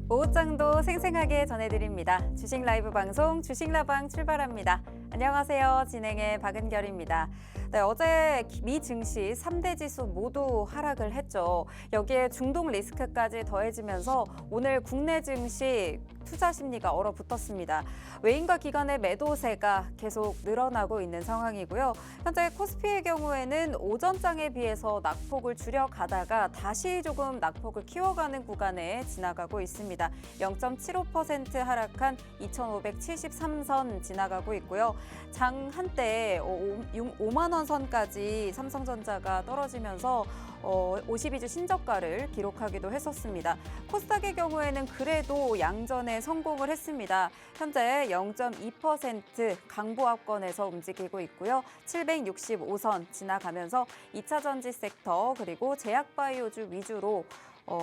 오후장도 생생하게 전해드립니다. 주식 라이브 방송 주식라방 출발합니다. 안녕하세요. 진행의 박은결입니다. 네, 어제 미 증시 3대 지수 모두 하락을 했죠. 여기에 중동 리스크까지 더해지면서 오늘 국내 증시 투자 심리가 얼어붙었습니다. 외인과 기관의 매도세가 계속 늘어나고 있는 상황이고요. 현재 코스피의 경우에는 오전장에 비해서 낙폭을 줄여가다가 다시 조금 낙폭을 키워가는 구간에 지나가고 있습니다. 0.75% 하락한 2,573선 지나가고 있고요. 장 한때 5만 원 선까지 삼성전자가 떨어지면서 52주 신저가를 기록하기도 했었습니다. 코스닥의 경우에는 그래도 양전에 성공을 했습니다. 현재 0.2% 강보합권에서 움직이고 있고요. 765선 지나가면서 2차 전지 섹터 그리고 제약바이오주 위주로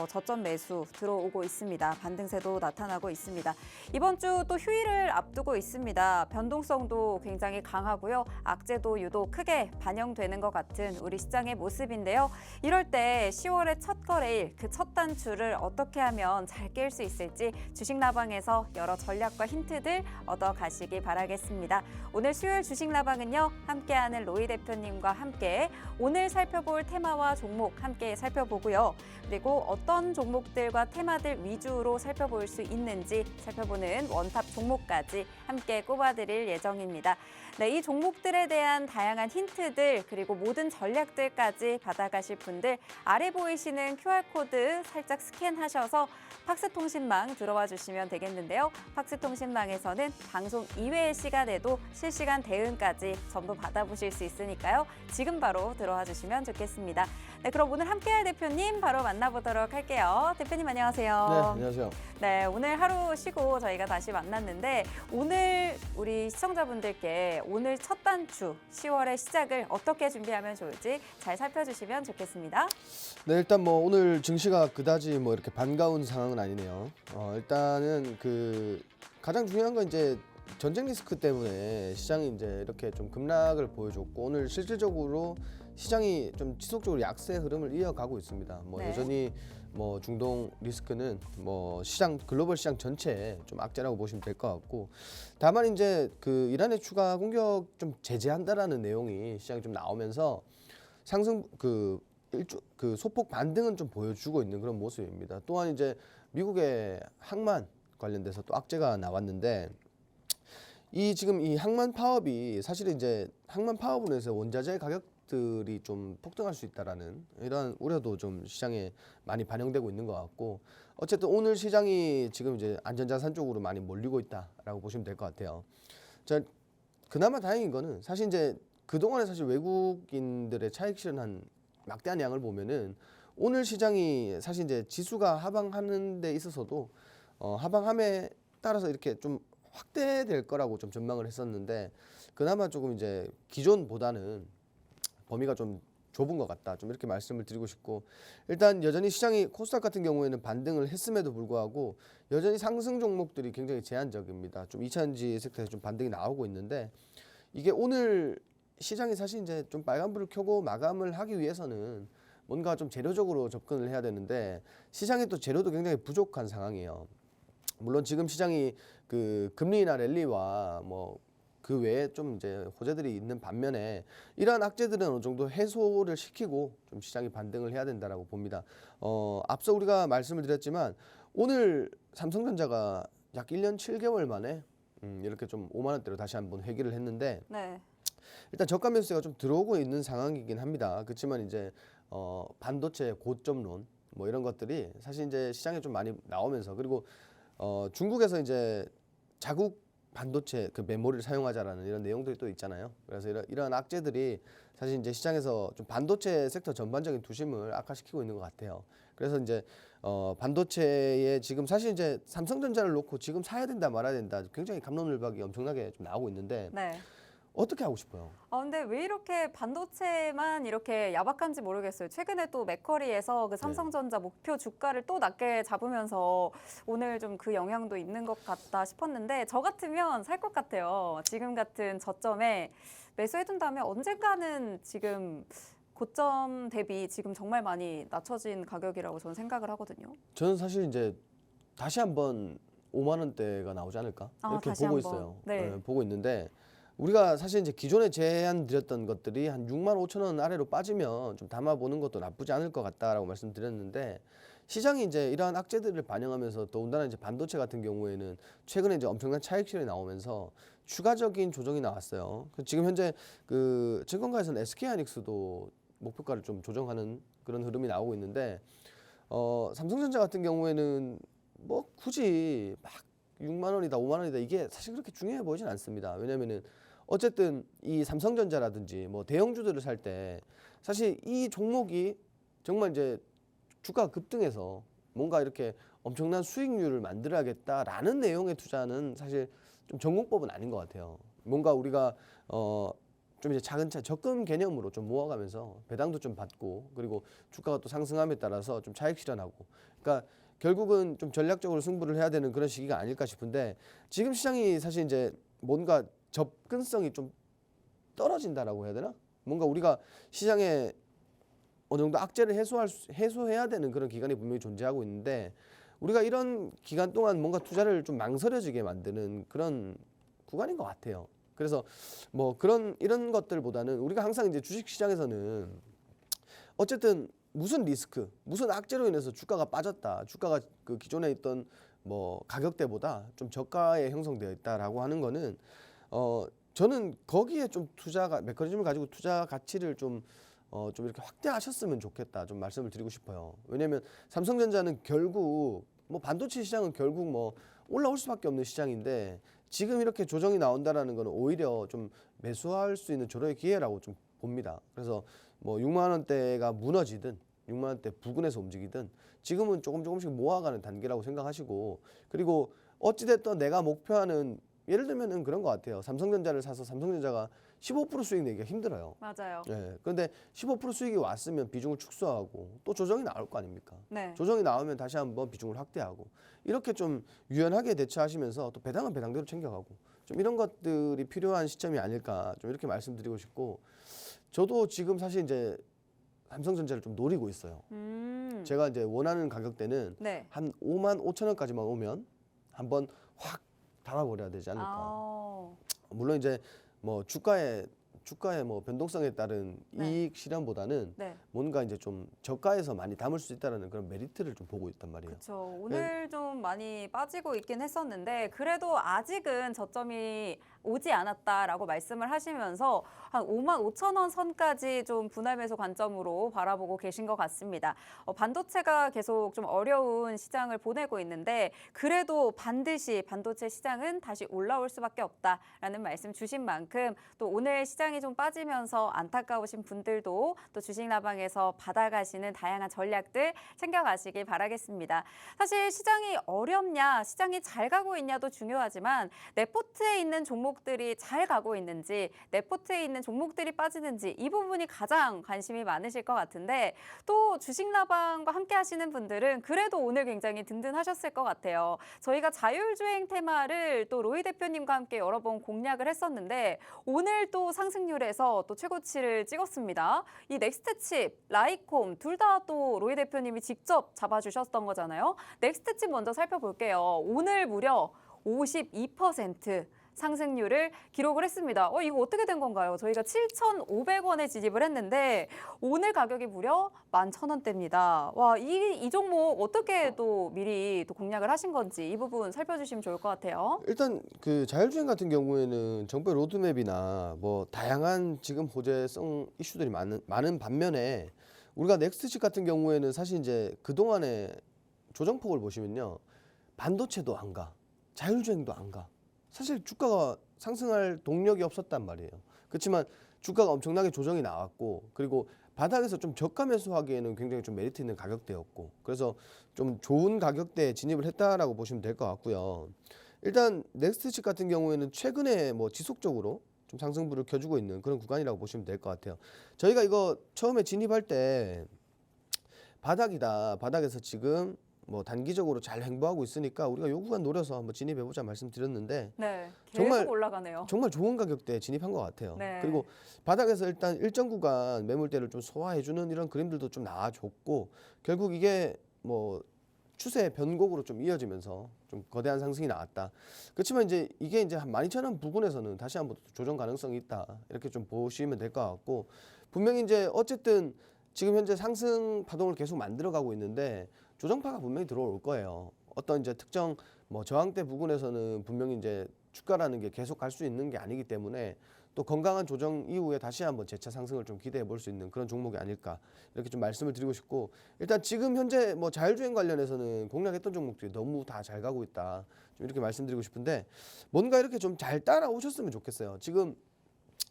저점 매수 들어오고 있습니다. 반등세도 나타나고 있습니다. 이번 주 또 휴일을 앞두고 있습니다. 변동성도 굉장히 강하고요. 악재도 유독 크게 반영되는 것 같은 우리 시장의 모습인데요. 이럴 때 10월의 첫 거래일, 그 첫 단추를 어떻게 하면 잘 깰 수 있을지 주식라방에서 여러 전략과 힌트들 얻어가시기 바라겠습니다. 오늘 수요일 주식라방은요. 함께하는 로이 대표님과 함께 오늘 살펴볼 테마와 종목 함께 살펴보고요. 그리고 어떤 종목들과 테마들 위주로 살펴볼 수 있는지 살펴보는 원탑 종목까지 함께 꼽아드릴 예정입니다. 네, 이 종목들에 대한 다양한 힌트들 그리고 모든 전략들까지 받아가실 분들 아래 보이시는 QR코드 살짝 스캔하셔서 팍스통신망 들어와 주시면 되겠는데요. 팍스통신망에서는 방송 이외의 시간에도 실시간 대응까지 전부 받아보실 수 있으니까요. 지금 바로 들어와 주시면 좋겠습니다. 네, 그럼 오늘 함께할 대표님 바로 만나보도록 할게요. 대표님 안녕하세요. 네, 안녕하세요. 네, 오늘 하루 쉬고 저희가 다시 만났는데 오늘 우리 시청자분들께 오늘 첫 단추 10월의 시작을 어떻게 준비하면 좋을지 잘 살펴주시면 좋겠습니다. 네, 일단 뭐 오늘 증시가 그다지 뭐 이렇게 반가운 상황은 아니네요. 일단은 가장 중요한 건 이제 전쟁 리스크 때문에 시장이 이제 이렇게 좀 급락을 보여줬고 오늘 실질적으로 시장이 좀 지속적으로 약세 흐름을 이어가고 있습니다. 네. 여전히 뭐 중동 리스크는 뭐 시장 글로벌 시장 전체에 좀 악재라고 보시면 될 것 같고 다만 이제 이란의 추가 공격 좀 제재한다라는 내용이 시장에 좀 나오면서 상승 소폭 반등은 좀 보여주고 있는 그런 모습입니다. 또한 이제 미국의 항만 관련돼서 또 악재가 나왔는데 지금 이 항만 파업이 사실 이제 항만 파업으로 해서 원자재 가격들이 좀 폭등할 수 있다라는 이런 우려도 좀 시장에 많이 반영되고 있는 것 같고 어쨌든 오늘 시장이 지금 이제 안전자산 쪽으로 많이 몰리고 있다라고 보시면 될 것 같아요. 자, 그나마 다행인 거는 사실 이제 그동안에 사실 외국인들의 차익 실현한 막대한 양을 보면은 오늘 시장이 사실 이제 지수가 하방하는 데 있어서도 하방함에 따라서 이렇게 좀 확대될 거라고 좀 전망을 했었는데 그나마 조금 이제 기존보다는 범위가 좀 좁은 것 같다. 좀 이렇게 말씀을 드리고 싶고 일단 여전히 시장이 코스닥 같은 경우에는 반등을 했음에도 불구하고 여전히 상승 종목들이 굉장히 제한적입니다. 좀 2차전지 섹터에서 좀 반등이 나오고 있는데 이게 오늘 시장이 사실 이제 좀 빨간불을 켜고 마감을 하기 위해서는 뭔가 좀 재료적으로 접근을 해야 되는데 시장의 또 재료도 굉장히 부족한 상황이에요. 물론 지금 시장이 금리 인하 랠리와 뭐 그 외에 좀 이제 호재들이 있는 반면에 이러한 악재들은 어느 정도 해소를 시키고 좀 시장이 반등을 해야 된다라고 봅니다. 앞서 우리가 말씀을 드렸지만 오늘 삼성전자가 약 1년 7개월 만에 이렇게 좀 5만 원대로 다시 한번 회귀를 했는데 네. 일단 저가 매수세가 좀 들어오고 있는 상황이긴 합니다. 그렇지만 이제 반도체 고점론 뭐 이런 것들이 사실 이제 시장에 좀 많이 나오면서 그리고 중국에서 이제 자국 반도체 메모리를 사용하자라는 이런 내용들이 또 있잖아요. 그래서 이런 악재들이 사실 이제 시장에서 좀 반도체 섹터 전반적인 투심을 악화시키고 있는 것 같아요. 그래서 이제 반도체에 지금 사실 이제 삼성전자를 놓고 지금 사야 된다 말아야 된다 굉장히 갑론을박이 엄청나게 좀 나오고 있는데 네. 어떻게 하고 싶어요? 근데 왜 이렇게 반도체만 이렇게 야박한지 모르겠어요. 최근에 또 맥커리에서 그 삼성전자 목표 주가를 또 낮게 잡으면서 오늘 좀 그 영향도 있는 것 같다 싶었는데 저 같으면 살 것 같아요. 지금 같은 저점에 매수해둔다면 언젠가는 지금 고점 대비 지금 정말 많이 낮춰진 가격이라고 저는 생각을 하거든요. 저는 사실 이제 다시 한번 5만 원대가 나오지 않을까 이렇게 다시 보고 한번. 있어요. 네. 보고 있는데 우리가 사실 이제 기존에 제안 드렸던 것들이 한 6만 5천 원 아래로 빠지면 좀 담아보는 것도 나쁘지 않을 것 같다라고 말씀드렸는데 시장이 이제 이러한 악재들을 반영하면서 더군다나 이제 반도체 같은 경우에는 최근에 이제 엄청난 차익 실현이 나오면서 추가적인 조정이 나왔어요. 지금 현재 그 증권가에서는 SK하이닉스도 목표가를 좀 조정하는 그런 흐름이 나오고 있는데 삼성전자 같은 경우에는 뭐 굳이 막 6만 원이다 5만 원이다 이게 사실 그렇게 중요해 보이진 않습니다. 왜냐면은 어쨌든 이 삼성전자라든지 뭐 대형주들을 살 때 사실 이 종목이 정말 이제 주가가 급등해서 뭔가 이렇게 엄청난 수익률을 만들어야겠다라는 내용의 투자는 사실 좀 전공법은 아닌 것 같아요. 뭔가 우리가 좀 이제 차근차근 적금 개념으로 좀 모아가면서 배당도 좀 받고 그리고 주가가 또 상승함에 따라서 좀 차익 실현하고 그러니까 결국은 좀 전략적으로 승부를 해야 되는 그런 시기가 아닐까 싶은데 지금 시장이 사실 이제 뭔가 접근성이 좀 떨어진다라고 해야 되나? 뭔가 우리가 시장에 어느 정도 악재를 해소해야 되는 그런 기간이 분명히 존재하고 있는데 우리가 이런 기간 동안 뭔가 투자를 좀 망설여지게 만드는 그런 구간인 것 같아요. 그래서 뭐 이런 것들보다는 우리가 항상 이제 주식 시장에서는 어쨌든 무슨 리스크, 무슨 악재로 인해서 주가가 빠졌다, 주가가 그 기존에 있던 뭐 가격대보다 좀 저가에 형성되어 있다라고 하는 거는 저는 거기에 좀 투자가 메커니즘을 가지고 투자 가치를 좀 이렇게 확대하셨으면 좋겠다 좀 말씀을 드리고 싶어요. 왜냐하면 삼성전자는 결국 뭐 반도체 시장은 결국 뭐 올라올 수밖에 없는 시장인데 지금 이렇게 조정이 나온다라는 거는 오히려 좀 매수할 수 있는 절호의 기회라고 좀 봅니다. 그래서 뭐 6만 원대가 무너지든 6만 원대 부근에서 움직이든 지금은 조금씩 모아가는 단계라고 생각하시고 그리고 어찌됐든 내가 목표하는 예를 들면은 그런 것 같아요. 삼성전자를 사서 삼성전자가 15% 수익 내기가 힘들어요. 맞아요. 예. 그런데 15% 수익이 왔으면 비중을 축소하고 또 조정이 나올 거 아닙니까? 네. 조정이 나오면 다시 한번 비중을 확대하고 이렇게 좀 유연하게 대처하시면서 또 배당은 배당대로 챙겨가고 좀 이런 것들이 필요한 시점이 아닐까 좀 이렇게 말씀드리고 싶고 저도 지금 사실 이제 삼성전자를 좀 노리고 있어요. 제가 이제 원하는 가격대는 네. 한 5만 5천 원까지만 오면 한번 확 달아버려야 되지 않을까. 아, 물론 이제 뭐 주가의 뭐 변동성에 따른 네. 이익 실현보다는 네. 뭔가 이제 좀 저가에서 많이 담을 수 있다라는 그런 메리트를 좀 보고 있단 말이에요. 그렇죠. 오늘 좀 많이 빠지고 있긴 했었는데 그래도 아직은 저점이 오지 않았다라고 말씀을 하시면서 한 5만 5천 원 선까지 좀 분할 매수 관점으로 바라보고 계신 것 같습니다. 반도체가 계속 좀 어려운 시장을 보내고 있는데 그래도 반드시 반도체 시장은 다시 올라올 수밖에 없다라는 말씀 주신 만큼 또 오늘 시장이 좀 빠지면서 안타까우신 분들도 또 주식라방에서 받아가시는 다양한 전략들 챙겨가시길 바라겠습니다. 사실 시장이 어렵냐, 시장이 잘 가고 있냐도 중요하지만 내 포트에 있는 종목들이 잘 가고 있는지, 내 포트에 있는 종목들이 빠지는지 이 부분이 가장 관심이 많으실 것 같은데 또 주식라방과 함께 하시는 분들은 그래도 오늘 굉장히 든든하셨을 것 같아요. 저희가 자율주행 테마를 또 로이 대표님과 함께 여러 번 공략을 했었는데 오늘 또 상승률에서 또 최고치를 찍었습니다. 이 넥스트칩, 라이콤 둘 다 또 로이 대표님이 직접 잡아주셨던 거잖아요. 넥스트칩 먼저 살펴볼게요. 오늘 무려 52% 상승률을 기록을 했습니다. 이거 어떻게 된 건가요? 저희가 7,500원에 진입을 했는데 오늘 가격이 무려 11,000원대입니다. 와, 이 종목 어떻게 또 미리 또 공략을 하신 건지 이 부분 살펴주시면 좋을 것 같아요. 일단 그 자율주행 같은 경우에는 정부의 로드맵이나 뭐 다양한 지금 호재성 이슈들이 많은 반면에 우리가 넥스트칩 같은 경우에는 사실 이제 그동안의 조정폭을 보시면요. 반도체도 안 가. 자율주행도 안 가. 사실 주가가 상승할 동력이 없었단 말이에요. 그렇지만 주가가 엄청나게 조정이 나왔고 그리고 바닥에서 좀 저가 매수하기에는 굉장히 좀 메리트 있는 가격대였고 그래서 좀 좋은 가격대에 진입을 했다라고 보시면 될 것 같고요. 일단 넥스트칩 같은 경우에는 최근에 뭐 지속적으로 좀 상승부를 켜주고 있는 그런 구간이라고 보시면 될 것 같아요. 저희가 이거 처음에 진입할 때 바닥이다. 바닥에서 지금 뭐 단기적으로 잘 행보하고 있으니까 우리가 요 구간 노려서 한번 진입해보자 말씀드렸는데 네, 계속 정말 올라가네요. 정말 좋은 가격대에 진입한 것 같아요. 네. 그리고 바닥에서 일단 일정 구간 매물대를 좀 소화해주는 이런 그림들도 좀 나와줬고 결국 이게 뭐 추세 변곡으로 좀 이어지면서 좀 거대한 상승이 나왔다. 그렇지만 이제 이게 이제 한 12,000원 부근에서는 다시 한번 조정 가능성이 있다. 이렇게 좀 보시면 될 것 같고, 분명히 이제 어쨌든 지금 현재 상승 파동을 계속 만들어가고 있는데 조정파가 분명히 들어올 거예요. 어떤 이제 특정 뭐 저항대 부근에서는 분명히 이제 주가라는 게 계속 갈 수 있는 게 아니기 때문에 또 건강한 조정 이후에 다시 한번 재차 상승을 좀 기대해 볼 수 있는 그런 종목이 아닐까 이렇게 좀 말씀을 드리고 싶고, 일단 지금 현재 뭐 자율주행 관련해서는 공략했던 종목들이 너무 다 잘 가고 있다 좀 이렇게 말씀드리고 싶은데, 뭔가 이렇게 좀 잘 따라오셨으면 좋겠어요. 지금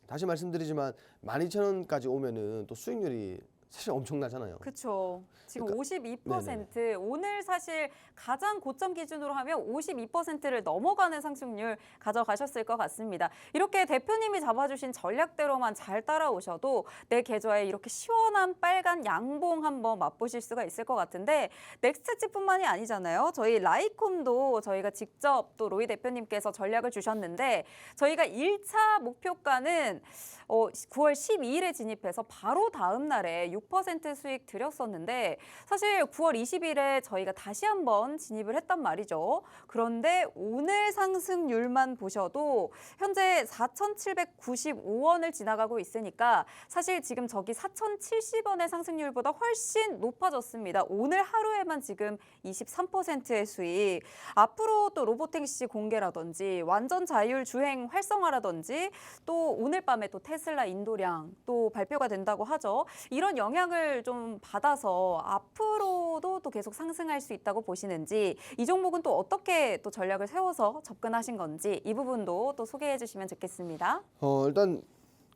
다시 말씀드리지만 12,000원까지 오면은 또 수익률이 사실 엄청나잖아요. 그렇죠. 지금 그러니까 52%, 오늘 사실 가장 고점 기준으로 하면 52%를 넘어가는 상승률 가져가셨을 것 같습니다. 이렇게 대표님이 잡아주신 전략대로만 잘 따라오셔도 내 계좌에 이렇게 시원한 빨간 양봉 한번 맛보실 수가 있을 것 같은데, 넥스트치뿐만이 아니잖아요. 저희 라이콤도 저희가 직접 또 로이 대표님께서 전략을 주셨는데, 저희가 1차 목표가는 9월 12일에 진입해서 바로 다음 날에 6% 수익 드렸었는데, 사실 9월 20일에 저희가 다시 한번 진입을 했단 말이죠. 그런데 오늘 상승률만 보셔도 현재 4,795원을 지나가고 있으니까 사실 지금 저기 4,070원의 상승률보다 훨씬 높아졌습니다. 오늘 하루에만 지금 23%의 수익. 앞으로 또 로보택시 공개라든지 완전 자율 주행 활성화라든지 또 오늘 밤에 또 테슬라 인도량 또 발표가 된다고 하죠. 이런 영향을 좀 받아서 앞으로도 또 계속 상승할 수 있다고 보시는지, 이 종목은 또 어떻게 또 전략을 세워서 접근하신 건지 이 부분도 또 소개해 주시면 좋겠습니다. 일단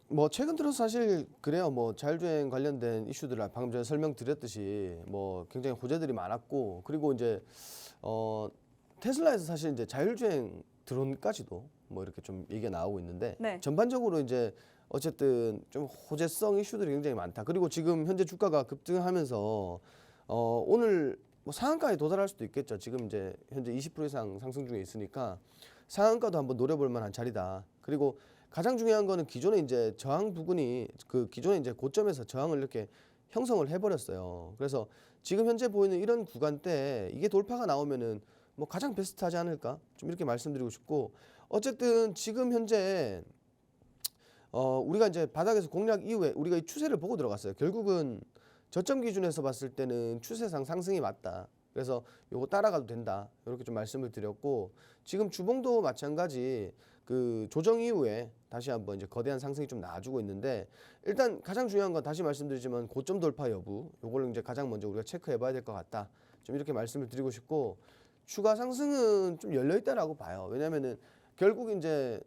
뭐 최근 들어서 사실 그래요. 뭐 자율주행 관련된 이슈들을 방금 전에 설명드렸듯이 뭐 굉장히 호재들이 많았고, 그리고 이제 테슬라에서 사실 이제 자율주행 드론까지도 뭐 이렇게 좀 얘기가 나오고 있는데, 네. 전반적으로 이제 어쨌든 좀 호재성 이슈들이 굉장히 많다. 그리고 지금 현재 주가가 급등하면서 오늘 뭐 상한가에 도달할 수도 있겠죠. 지금 이제 현재 20% 이상 상승 중에 있으니까 상한가도 한번 노려볼 만한 자리다. 그리고 가장 중요한 거는 기존에 이제 저항 부근이 그 기존에 이제 고점에서 저항을 이렇게 형성을 해버렸어요. 그래서 지금 현재 보이는 이런 구간대 이게 돌파가 나오면은 뭐 가장 베스트하지 않을까 좀 이렇게 말씀드리고 싶고, 어쨌든 지금 현재 우리가 이제 바닥에서 공략 이후에 우리가 이 추세를 보고 들어갔어요. 결국은 저점 기준에서 봤을 때는 추세상 상승이 맞다. 그래서 요거 따라가도 된다. 이렇게 좀 말씀을 드렸고, 지금 주봉도 마찬가지 그 조정 이후에 다시 한번 이제 거대한 상승이 좀 나와주고 있는데, 일단 가장 중요한 건 다시 말씀드리지만 고점 돌파 여부, 요걸 이제 가장 먼저 우리가 체크해봐야 될 것 같다. 좀 이렇게 말씀을 드리고 싶고, 추가 상승은 좀 열려 있다라고 봐요. 왜냐면은 결국 이제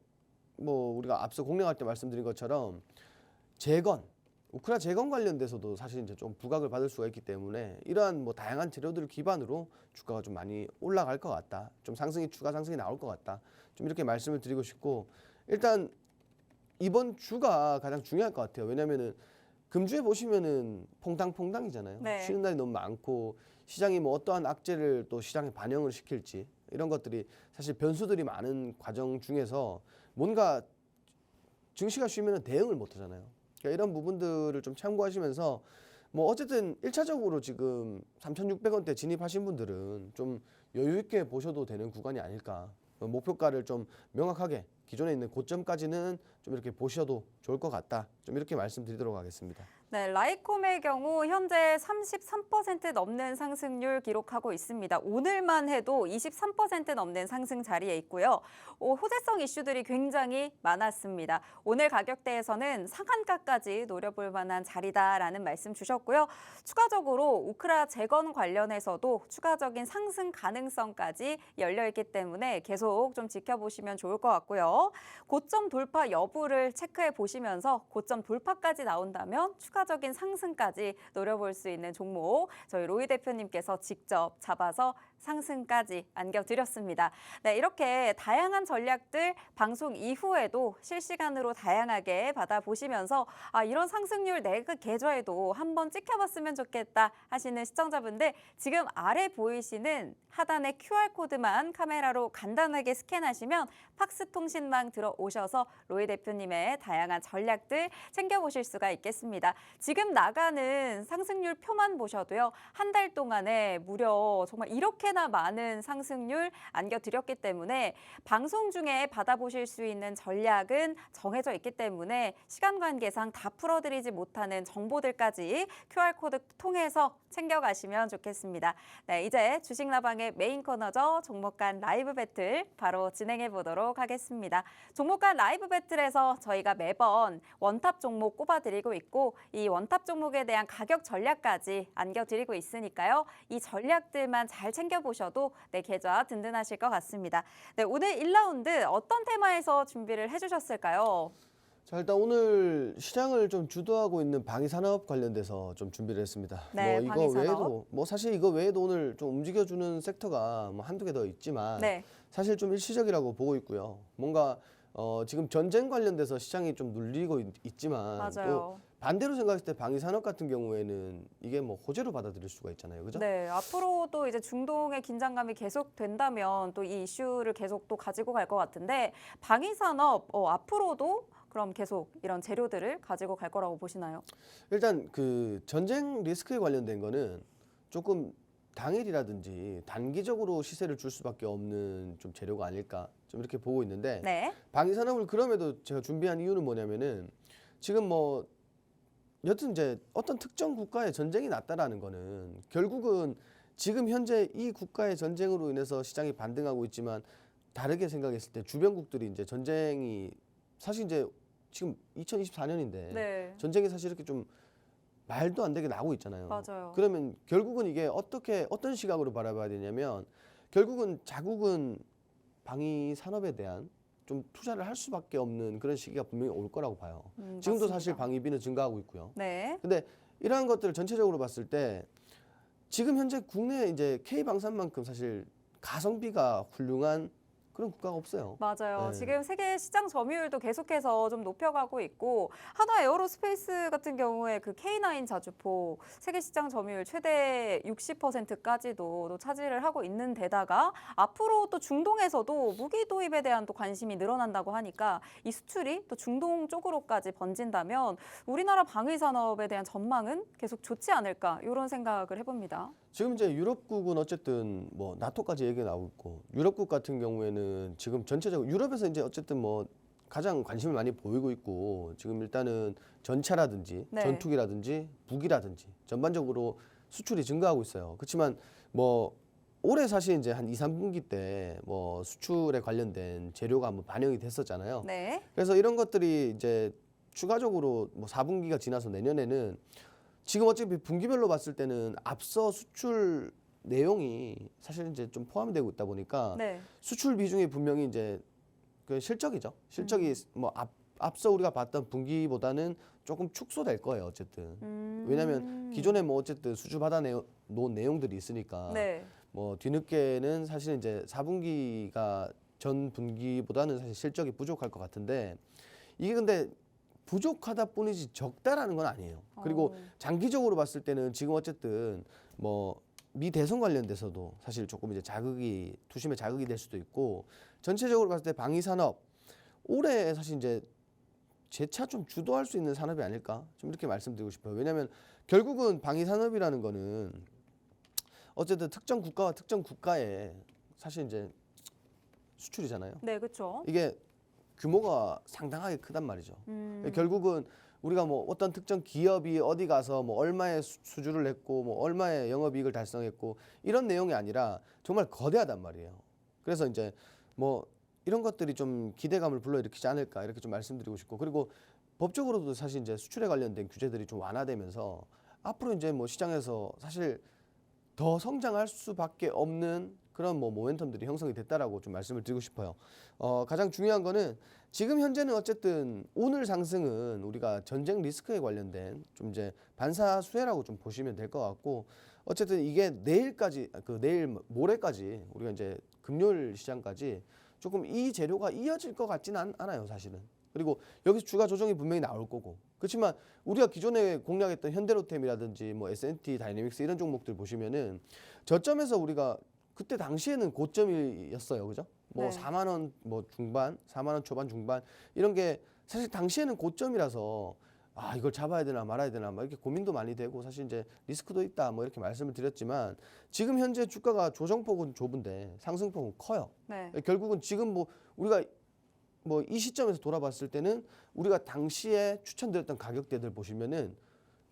뭐 우리가 앞서 공략할 때 말씀드린 것처럼 재건, 우크라 재건 관련돼서도 사실 이제 좀 부각을 받을 수가 있기 때문에 이러한 뭐 다양한 재료들을 기반으로 주가가 좀 많이 올라갈 것 같다. 좀 추가 상승이 나올 것 같다. 좀 이렇게 말씀을 드리고 싶고, 일단 이번 주가 가장 중요할 것 같아요. 왜냐면은 금주에 보시면은 퐁당퐁당이잖아요. 네. 쉬는 날이 너무 많고, 시장이 뭐 어떠한 악재를 또 시장에 반영을 시킬지 이런 것들이 사실 변수들이 많은 과정 중에서 뭔가 증시가 쉬면은 대응을 못 하잖아요. 그러니까 이런 부분들을 좀 참고하시면서 뭐 어쨌든 1차적으로 지금 3,600원대 진입하신 분들은 좀 여유 있게 보셔도 되는 구간이 아닐까. 목표가를 좀 명확하게 기존에 있는 고점까지는 좀 이렇게 보셔도 좋을 것 같다. 좀 이렇게 말씀드리도록 하겠습니다. 네, 라이콤의 경우 현재 33% 넘는 상승률 기록하고 있습니다. 오늘만 해도 23% 넘는 상승 자리에 있고요. 호재성 이슈들이 굉장히 많았습니다. 오늘 가격대에서는 상한가까지 노려볼 만한 자리다라는 말씀 주셨고요. 추가적으로 우크라 재건 관련해서도 추가적인 상승 가능성까지 열려있기 때문에 계속 좀 지켜보시면 좋을 것 같고요. 고점 돌파 여부를 체크해 보시면서 고점 돌파까지 나온다면 추가적인 상승까지 노려볼 수 있는 종목, 저희 로이 대표님께서 직접 잡아서 상승까지 안겨드렸습니다. 네, 이렇게 다양한 전략들 방송 이후에도 실시간으로 다양하게 받아보시면서 이런 상승률 내 계좌에도 한번 찍혀봤으면 좋겠다 하시는 시청자분들 지금 아래 보이시는 하단의 QR코드만 카메라로 간단하게 스캔하시면 팍스통신망 들어오셔서 로이 대표님의 다양한 전략들 챙겨보실 수가 있겠습니다. 지금 나가는 상승률 표만 보셔도요. 한 달 동안에 무려 정말 이렇게나 많은 상승률 안겨드렸기 때문에 방송 중에 받아보실 수 있는 전략은 정해져 있기 때문에 시간 관계상 다 풀어드리지 못하는 정보들까지 QR코드 통해서 챙겨가시면 좋겠습니다. 네, 이제 주식라방의 메인 코너죠. 종목 간 라이브 배틀 바로 진행해 보도록 하겠습니다. 종목 간 라이브 배틀에서 저희가 매번 원탑 종목 꼽아드리고 있고 이 원탑 종목에 대한 가격 전략까지 안겨드리고 있으니까요. 이 전략들만 잘 챙겨보셔도 내 계좌 든든하실 것 같습니다. 네, 오늘 1라운드 어떤 테마에서 준비를 해주셨을까요? 자, 일단 오늘 시장을 좀 주도하고 있는 방위산업 관련돼서 좀 준비를 했습니다. 네, 이거 방위산업. 외에도 사실 이거 외에도 오늘 좀 움직여주는 섹터가 한두 개 더 있지만 네. 사실 좀 일시적이라고 보고 있고요. 뭔가 지금 전쟁 관련돼서 시장이 좀 눌리고 있지만 또 맞아요. 반대로 생각했을 때 방위산업 같은 경우에는 이게 호재로 받아들일 수가 있잖아요. 그죠? 네, 앞으로도 이제 중동의 긴장감이 계속 된다면 또 이 이슈를 계속 또 가지고 갈 것 같은데 방위산업 앞으로도 그럼 계속 이런 재료들을 가지고 갈 거라고 보시나요? 일단 그 전쟁 리스크에 관련된 거는 조금 당일이라든지 단기적으로 시세를 줄 수밖에 없는 좀 재료가 아닐까 좀 이렇게 보고 있는데 네. 방위산업을 그럼에도 제가 준비한 이유는 뭐냐면은 지금 여튼 이제 어떤 특정 국가의 전쟁이 났다라는 거는 결국은 지금 현재 이 국가의 전쟁으로 인해서 시장이 반등하고 있지만 다르게 생각했을 때 주변국들이 이제 전쟁이 사실 이제 지금 2024년인데 네. 전쟁이 사실 이렇게 좀 말도 안 되게 나고 있잖아요. 맞아요. 그러면 결국은 이게 어떤 시각으로 바라봐야 되냐면 결국은 자국은 방위 산업에 대한 좀 투자를 할 수밖에 없는 그런 시기가 분명히 올 거라고 봐요. 지금도 맞습니다. 사실 방위비는 증가하고 있고요. 네. 근데 이러한 것들을 전체적으로 봤을 때 지금 현재 국내 이제 K방산만큼 사실 가성비가 훌륭한 그런 국가가 없어요. 맞아요. 네. 지금 세계 시장 점유율도 계속해서 좀 높여가고 있고 한화 에어로스페이스 같은 경우에 그 K9 자주포 세계 시장 점유율 최대 60%까지도 차지를 하고 있는 데다가 앞으로 또 중동에서도 무기 도입에 대한 또 관심이 늘어난다고 하니까 이 수출이 또 중동 쪽으로까지 번진다면 우리나라 방위 산업에 대한 전망은 계속 좋지 않을까 이런 생각을 해봅니다. 지금 이제 유럽국은 어쨌든 나토까지 얘기가 나오고 있고 유럽국 같은 경우에는 지금 전체적으로 유럽에서 이제 어쨌든 가장 관심을 많이 보이고 있고 지금 일단은 전차라든지 네. 전투기라든지 무기라든지 전반적으로 수출이 증가하고 있어요. 그렇지만 올해 사실 이제 한 2, 3분기 때 수출에 관련된 재료가 한번 반영이 됐었잖아요. 네. 그래서 이런 것들이 이제 추가적으로 4분기가 지나서 내년에는 지금 어차피 분기별로 봤을 때는 앞서 수출 내용이 사실 이제 좀 포함이 되고 있다 보니까 네. 수출 비중이 분명히 이제 그 실적이죠. 실적이 앞서 우리가 봤던 분기보다는 조금 축소될 거예요. 어쨌든 왜냐하면 기존에 어쨌든 수주 받아 놓은 내용들이 있으니까 네. 뒤늦게는 사실 이제 4분기가 전 분기보다는 사실 실적이 부족할 것 같은데 이게 근데 부족하다 뿐이지 적다라는 건 아니에요. 그리고 장기적으로 봤을 때는 지금 어쨌든 미 대선 관련돼서도 사실 조금 이제 투심의 자극이 될 수도 있고 전체적으로 봤을 때 방위 산업 올해 사실 이제 재차 좀 주도할 수 있는 산업이 아닐까 좀 이렇게 말씀드리고 싶어요. 왜냐하면 결국은 방위 산업이라는 거는 어쨌든 특정 국가와 특정 국가의 사실 이제 수출이잖아요. 네, 그렇죠. 이게 규모가 상당하게 크단 말이죠. 결국은 우리가 어떤 특정 기업이 어디 가서 얼마의 수주를 했고 얼마의 영업이익을 달성했고 이런 내용이 아니라 정말 거대하단 말이에요. 그래서 이제 이런 것들이 좀 기대감을 불러일으키지 않을까 이렇게 좀 말씀드리고 싶고 그리고 법적으로도 사실 이제 수출에 관련된 규제들이 좀 완화되면서 앞으로 이제 시장에서 사실 더 성장할 수밖에 없는 그런 뭐 모멘텀들이 형성이 됐다라고 좀 말씀을 드리고 싶어요. 가장 중요한 거는 지금 현재는 어쨌든 오늘 상승은 우리가 전쟁 리스크에 관련된 좀 이제 반사수혜라고 좀 보시면 될 것 같고, 어쨌든 이게 내일까지 내일 모레까지 우리가 이제 금요일 시장까지 조금 이 재료가 이어질 것 같지는 않아요, 사실은. 그리고 여기서 주가 조정이 분명히 나올 거고. 그렇지만 우리가 기존에 공략했던 현대로템이라든지 뭐 S&T 다이내믹스 이런 종목들 보시면은 저점에서 우리가 그때 당시에는 고점이었어요, 그죠? 뭐 네. 4만 원 뭐 중반, 4만 원 초반 중반 이런 게 사실 당시에는 고점이라서 아 이걸 잡아야 되나 말아야 되나 막 이렇게 고민도 많이 되고 사실 이제 리스크도 있다 뭐 이렇게 말씀을 드렸지만, 지금 현재 주가가 조정폭은 좁은데 상승폭은 커요. 네. 결국은 지금 뭐 우리가 뭐 이 시점에서 돌아봤을 때는 우리가 당시에 추천드렸던 가격대들 보시면은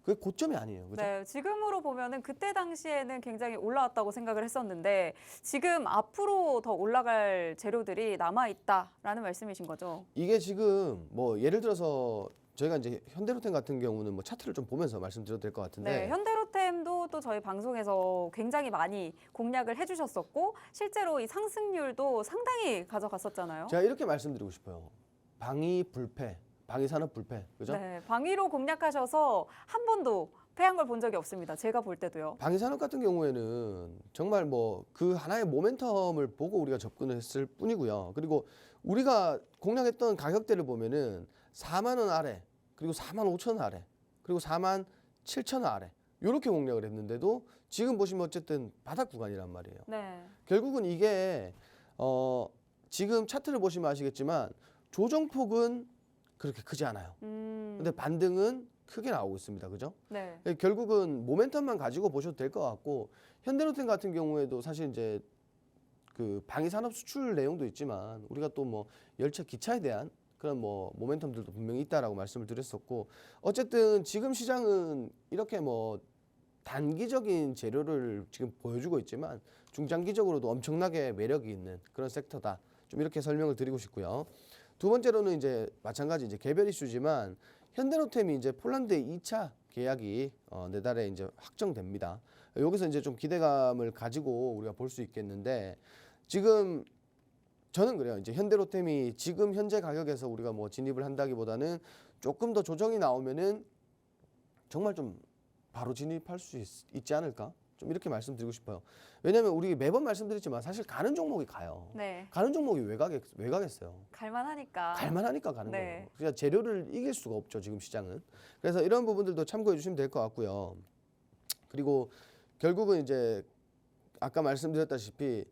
그게 고점이 아니에요, 그죠? 네, 지금으로 보면은 그때 당시에는 굉장히 올라왔다고 생각을 했었는데 지금 앞으로 더 올라갈 재료들이 남아 있다라는 말씀이신 거죠? 이게 지금 뭐 예를 들어서 저희가 이제 현대로템 같은 경우는 뭐 차트를 좀 보면서 말씀드려도 될 것 같은데, 네, 현대로템도 또 저희 방송에서 굉장히 많이 공략을 해주셨었고 실제로 이 상승률도 상당히 가져갔었잖아요. 제가 이렇게 말씀드리고 싶어요. 방위 불패, 방위 산업 불패, 그죠? 네, 방위로 공략하셔서 한 번도 패한 걸 본 적이 없습니다. 제가 볼 때도요. 방위 산업 같은 경우에는 정말 뭐 그 하나의 모멘텀을 보고 우리가 접근을 했을 뿐이고요. 그리고 우리가 공략했던 가격대를 보면은 4만 원 아래, 그리고 4만 5천 원 아래, 그리고 4만 7천 원 아래 이렇게 공략을 했는데도 지금 보시면 어쨌든 바닥 구간이란 말이에요. 네, 결국은 이게 지금 차트를 보시면 아시겠지만 조정폭은 그렇게 크지 않아요. 근데 반등은 크게 나오고 있습니다. 그죠? 네, 결국은 모멘텀만 가지고 보셔도 될 것 같고, 현대로템 같은 경우에도 사실 이제 그 방위 산업 수출 내용도 있지만 우리가 또 뭐 열차 기차에 대한 그런 뭐 모멘텀들도 분명히 있다라고 말씀을 드렸었고, 어쨌든 지금 시장은 이렇게 뭐 단기적인 재료를 지금 보여주고 있지만 중장기적으로도 엄청나게 매력이 있는 그런 섹터다. 좀 이렇게 설명을 드리고 싶고요. 두 번째로는 이제 마찬가지 이제 개별 이슈지만 현대로템이 이제 폴란드의 2차 계약이 내달에 이제 확정됩니다. 여기서 이제 좀 기대감을 가지고 우리가 볼 수 있겠는데, 지금 저는 그래요. 이제 현대로템이 지금 현재 가격에서 우리가 뭐 진입을 한다기보다는 조금 더 조정이 나오면은 정말 좀 바로 진입할 수 있지 않을까? 좀 이렇게 말씀드리고 싶어요. 왜냐하면 우리 매번 말씀드렸지만 사실 가는 종목이 가요. 네, 가는 종목이 왜 가겠어요? 갈만하니까. 갈만하니까 가는 네. 거예요. 그냥 재료를 이길 수가 없죠, 지금 시장은. 그래서 이런 부분들도 참고해 주시면 될 것 같고요. 그리고 결국은 이제 아까 말씀드렸다시피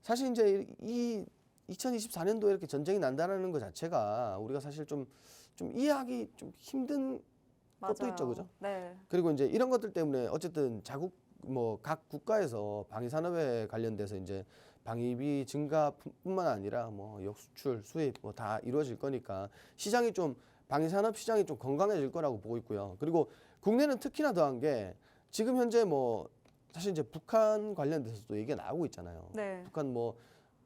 사실 이제 이 2024년도에 이렇게 전쟁이 난다는 것 자체가 우리가 사실 좀 이해하기 좀 힘든 것도 맞아요. 있죠, 그죠? 네, 그리고 이제 이런 것들 때문에 어쨌든 자국 뭐 각 국가에서 방위 산업에 관련돼서 이제 방위비 증가뿐만 아니라 뭐 역수출, 수입 뭐 다 이루어질 거니까 시장이 좀 방위 산업 시장이 좀 건강해질 거라고 보고 있고요. 그리고 국내는 특히나 더한 게 지금 현재 뭐 사실 이제 북한 관련돼서도 얘기가 나오고 있잖아요. 네. 북한 뭐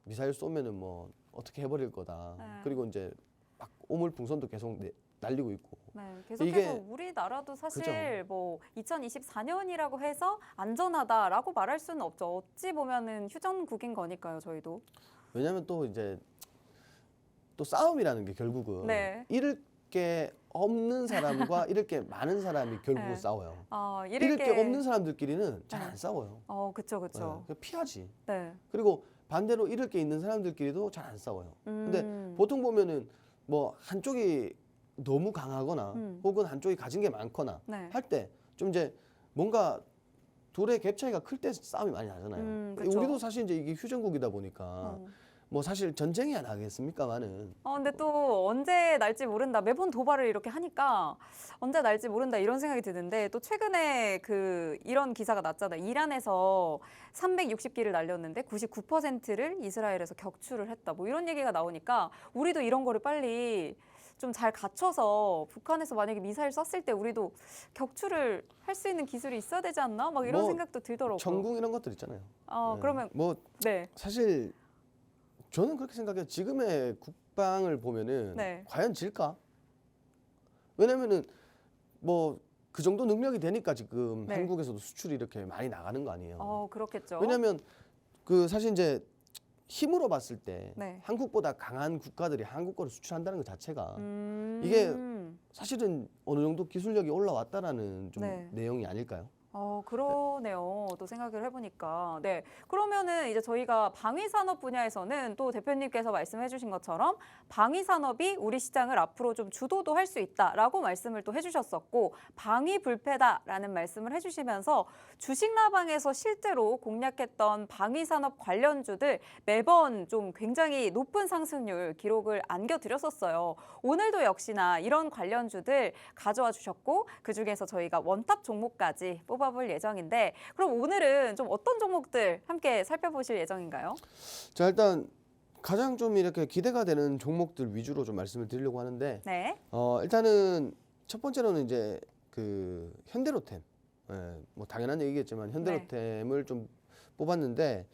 미사일 쏘면은 뭐 어떻게 해버릴 거다. 네. 그리고 이제 막 오물풍선도 계속 날리고 있고. 네, 계속해서 이게- 우리나라도 사실 그죠. 뭐 2024년이라고 해서 안전하다라고 말할 수는 없죠. 어찌 보면은 휴전국인 거니까요, 저희도. 왜냐하면 또 이제 또 싸움이라는 게 결국은 네. 잃을 게 없는 사람과 잃을 게 많은 사람이 결국은 네. 싸워요. 잃을 잃을 게 없는 사람들끼리는 잘 네. 안 싸워요. 그쵸, 그쵸. 그냥 피하지. 네. 그리고 반대로 잃을 게 있는 사람들끼리도 잘 안 싸워요. 근데 보통 보면은 뭐 한쪽이 너무 강하거나 혹은 한쪽이 가진 게 많거나 네. 할 때 좀 이제 뭔가 둘의 갭 차이가 클 때 싸움이 많이 나잖아요. 그쵸. 우리도 사실 이제 이게 휴전국이다 보니까 뭐 사실 전쟁이 안 하겠습니까만은 근데 또 언제 날지 모른다. 매번 도발을 이렇게 하니까 언제 날지 모른다 이런 생각이 드는데 또 최근에 이런 기사가 났잖아요. 이란에서 360기를 날렸는데 99%를 이스라엘에서 격추를 했다. 뭐 이런 얘기가 나오니까 우리도 이런 거를 빨리 좀 잘 갖춰서 북한에서 만약에 미사일 쐈을 때 우리도 격추를 할 수 있는 기술이 있어야 되지 않나? 막 이런 뭐 생각도 들더라고요. 전궁 이런 것들 있잖아요. 네. 그러면 뭐 네. 사실 저는 그렇게 생각해요. 지금의 국방을 보면은 네. 과연 질까? 왜냐면은 뭐 그 정도 능력이 되니까 지금 네. 한국에서도 수출이 이렇게 많이 나가는 거 아니에요. 그렇겠죠. 왜냐면 그 사실 이제 힘으로 봤을 때 네. 한국보다 강한 국가들이 한국 거를 수출한다는 것 자체가 이게 사실은 어느 정도 기술력이 올라왔다라는 좀 네. 내용이 아닐까요? 그러네요. 또 생각을 해보니까. 네. 그러면은 이제 저희가 방위산업 분야에서는 또 대표님께서 말씀해 주신 것처럼 방위산업이 우리 시장을 앞으로 좀 주도도 할 수 있다라고 말씀을 또 해주셨었고, 방위불패다라는 말씀을 해주시면서 주식라방에서 실제로 공략했던 방위산업 관련주들 매번 좀 굉장히 높은 상승률 기록을 안겨드렸었어요. 오늘도 역시나 이런 관련주들 가져와 주셨고, 그중에서 저희가 원탑 종목까지 뽑아볼 예정인데, 그럼 오늘은 좀 어떤 종목들 함께 살펴보실 예정인가요? 자, 일단 가장 좀 이렇게 기대가 되는 종목들 위주로 좀 말씀을 드리려고 하는데 네. 일단은 첫 번째로는 이제 그 현대로템, 뭐 당연한 얘기겠지만 현대로템을 좀 뽑았는데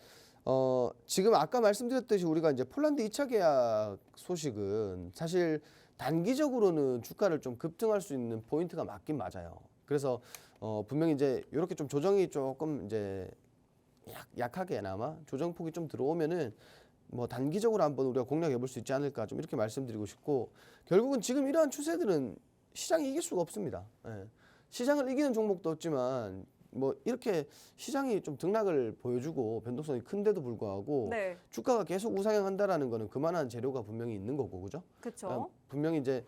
지금 아까 말씀드렸듯이 우리가 이제 폴란드 2차 계약 소식은 사실 단기적으로는 주가를 좀 급등할 수 있는 포인트가 맞긴 맞아요. 그래서 분명히 이제 이렇게 좀 조정이 조금 이제 약하게나마 조정폭이 좀 들어오면은 뭐 단기적으로 한번 우리가 공략해 볼 수 있지 않을까 좀 이렇게 말씀드리고 싶고, 결국은 지금 이러한 추세들은 시장이 이길 수가 없습니다. 시장을 이기는 종목도 없지만 뭐 이렇게 시장이 좀 등락을 보여주고 변동성이 큰데도 불구하고 네. 주가가 계속 우상향한다라는 거는 그만한 재료가 분명히 있는 거고, 그죠? 그렇죠. 분명히 이제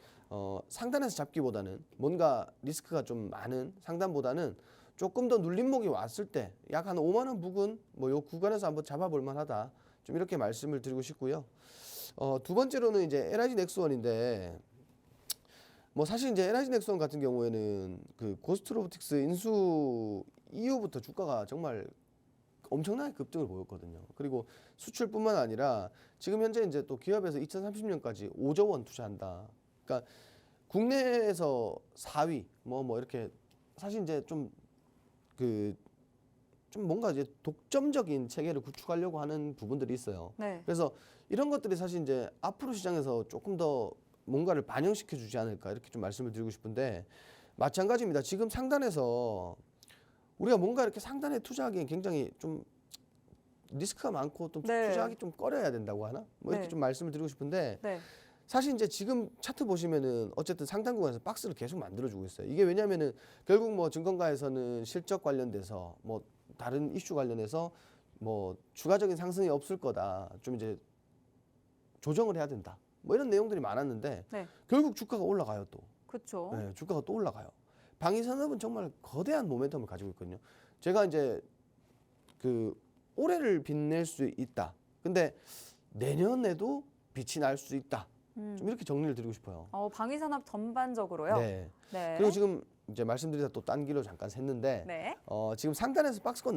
상단에서 잡기보다는 뭔가 리스크가 좀 많은 상단보다는 조금 더 눌림목이 왔을 때 약 한 5만 원 부근 뭐 요 구간에서 한번 잡아볼 만하다, 좀 이렇게 말씀을 드리고 싶고요. 두 번째로는 이제 LIG 넥스원인데, 뭐 사실 이제 LIG 넥스원 같은 경우에는 그 고스트로보틱스 인수 이후부터 주가가 정말 엄청나게 급등을 보였거든요. 그리고 수출뿐만 아니라 지금 현재 이제 또 기업에서 2030년까지 5조 원 투자한다. 그러니까 국내에서 4위 뭐 이렇게 사실 이제 좀 뭔가 이제 독점적인 체계를 구축하려고 하는 부분들이 있어요. 네. 그래서 이런 것들이 사실 이제 앞으로 시장에서 조금 더 뭔가를 반영시켜 주지 않을까, 이렇게 좀 말씀을 드리고 싶은데, 마찬가지입니다. 지금 상단에서 우리가 뭔가 이렇게 상단에 투자하기엔 굉장히 좀 리스크가 많고 또 네. 투자하기 좀 꺼려야 된다고 하나? 뭐 이렇게 네. 좀 말씀을 드리고 싶은데, 네. 사실 이제 지금 차트 보시면은 어쨌든 상단 구간에서 박스를 계속 만들어주고 있어요. 이게 왜냐면은 결국 뭐 증권가에서는 실적 관련돼서 뭐 다른 이슈 관련해서 뭐 추가적인 상승이 없을 거다, 좀 이제 조정을 해야 된다, 뭐 이런 내용들이 많았는데 네. 결국 주가가 올라가요 또. 그렇죠. 네, 주가가 또 올라가요. 방위산업은 정말 거대한 모멘텀을 가지고 있거든요. 제가 이제 그 올해를 빛낼 수 있다, 근데 내년에도 빛이 날 수 있다, 좀 이렇게 정리를 드리고 싶어요. 방위산업 전반적으로요. 네. 네. 그리고 지금 이제 말씀드리다 또 딴 길로 잠깐 샜는데, 네. 지금 상단에서 박스권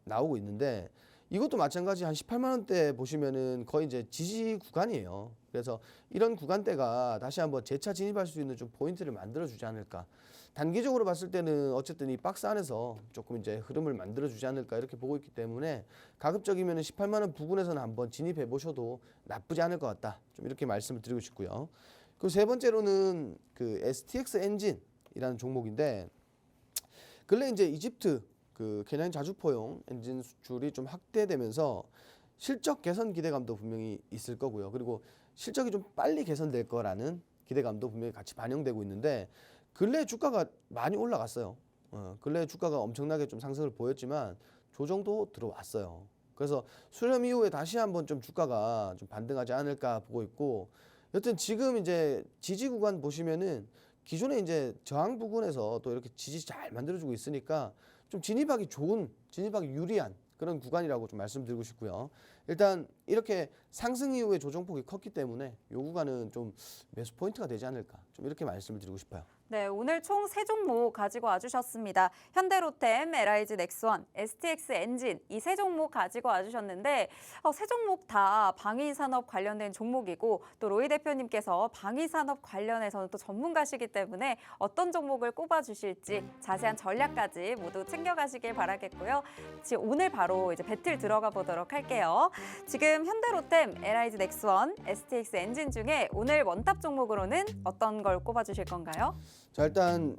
나오고 있는데, 이것도 마찬가지 한 18만 원대 보시면은 거의 이제 지지 구간이에요. 그래서 이런 구간대가 다시 한번 재차 진입할 수 있는 좀 포인트를 만들어 주지 않을까. 단기적으로 봤을 때는 어쨌든 이 박스 안에서 조금 이제 흐름을 만들어 주지 않을까, 이렇게 보고 있기 때문에 가급적이면은 18만 원 부근에서는 한번 진입해 보셔도 나쁘지 않을 것 같다, 좀 이렇게 말씀을 드리고 싶고요. 그리고 세 번째로는 그 STX 엔진이라는 종목인데, 근래 이제 이집트 그 케냐인 자주포용 엔진 수출이 좀 확대되면서 실적 개선 기대감도 분명히 있을 거고요. 그리고 실적이 좀 빨리 개선될 거라는 기대감도 분명히 같이 반영되고 있는데, 근래 주가가 많이 올라갔어요. 근래 주가가 엄청나게 좀 상승을 보였지만 조정도 들어왔어요. 그래서 수렴 이후에 다시 한번 좀 주가가 좀 반등하지 않을까 보고 있고, 여튼 지금 이제 지지 구간 보시면은 기존에 이제 저항 부근에서 또 이렇게 지지 잘 만들어주고 있으니까 좀 진입하기 유리한 그런 구간이라고 좀 말씀드리고 싶고요. 일단 이렇게 상승 이후에 조정폭이 컸기 때문에 이 구간은 좀 매수 포인트가 되지 않을까, 좀 이렇게 말씀을 드리고 싶어요. 네, 오늘 총 3종목 가지고 와주셨습니다. 현대로템, LIG 넥스원, STX 엔진 이 3종목 가지고 와주셨는데 3종목 다 방위산업 관련된 종목이고, 또 로이 대표님께서 방위산업 관련해서는 또 전문가시기 때문에 어떤 종목을 꼽아주실지 자세한 전략까지 모두 챙겨가시길 바라겠고요. 지금 오늘 바로 이제 배틀 들어가 보도록 할게요. 지금 현대로템, LIG 넥스원, STX 엔진 중에 오늘 원탑 종목으로는 어떤 걸 꼽아주실 건가요? 자, 일단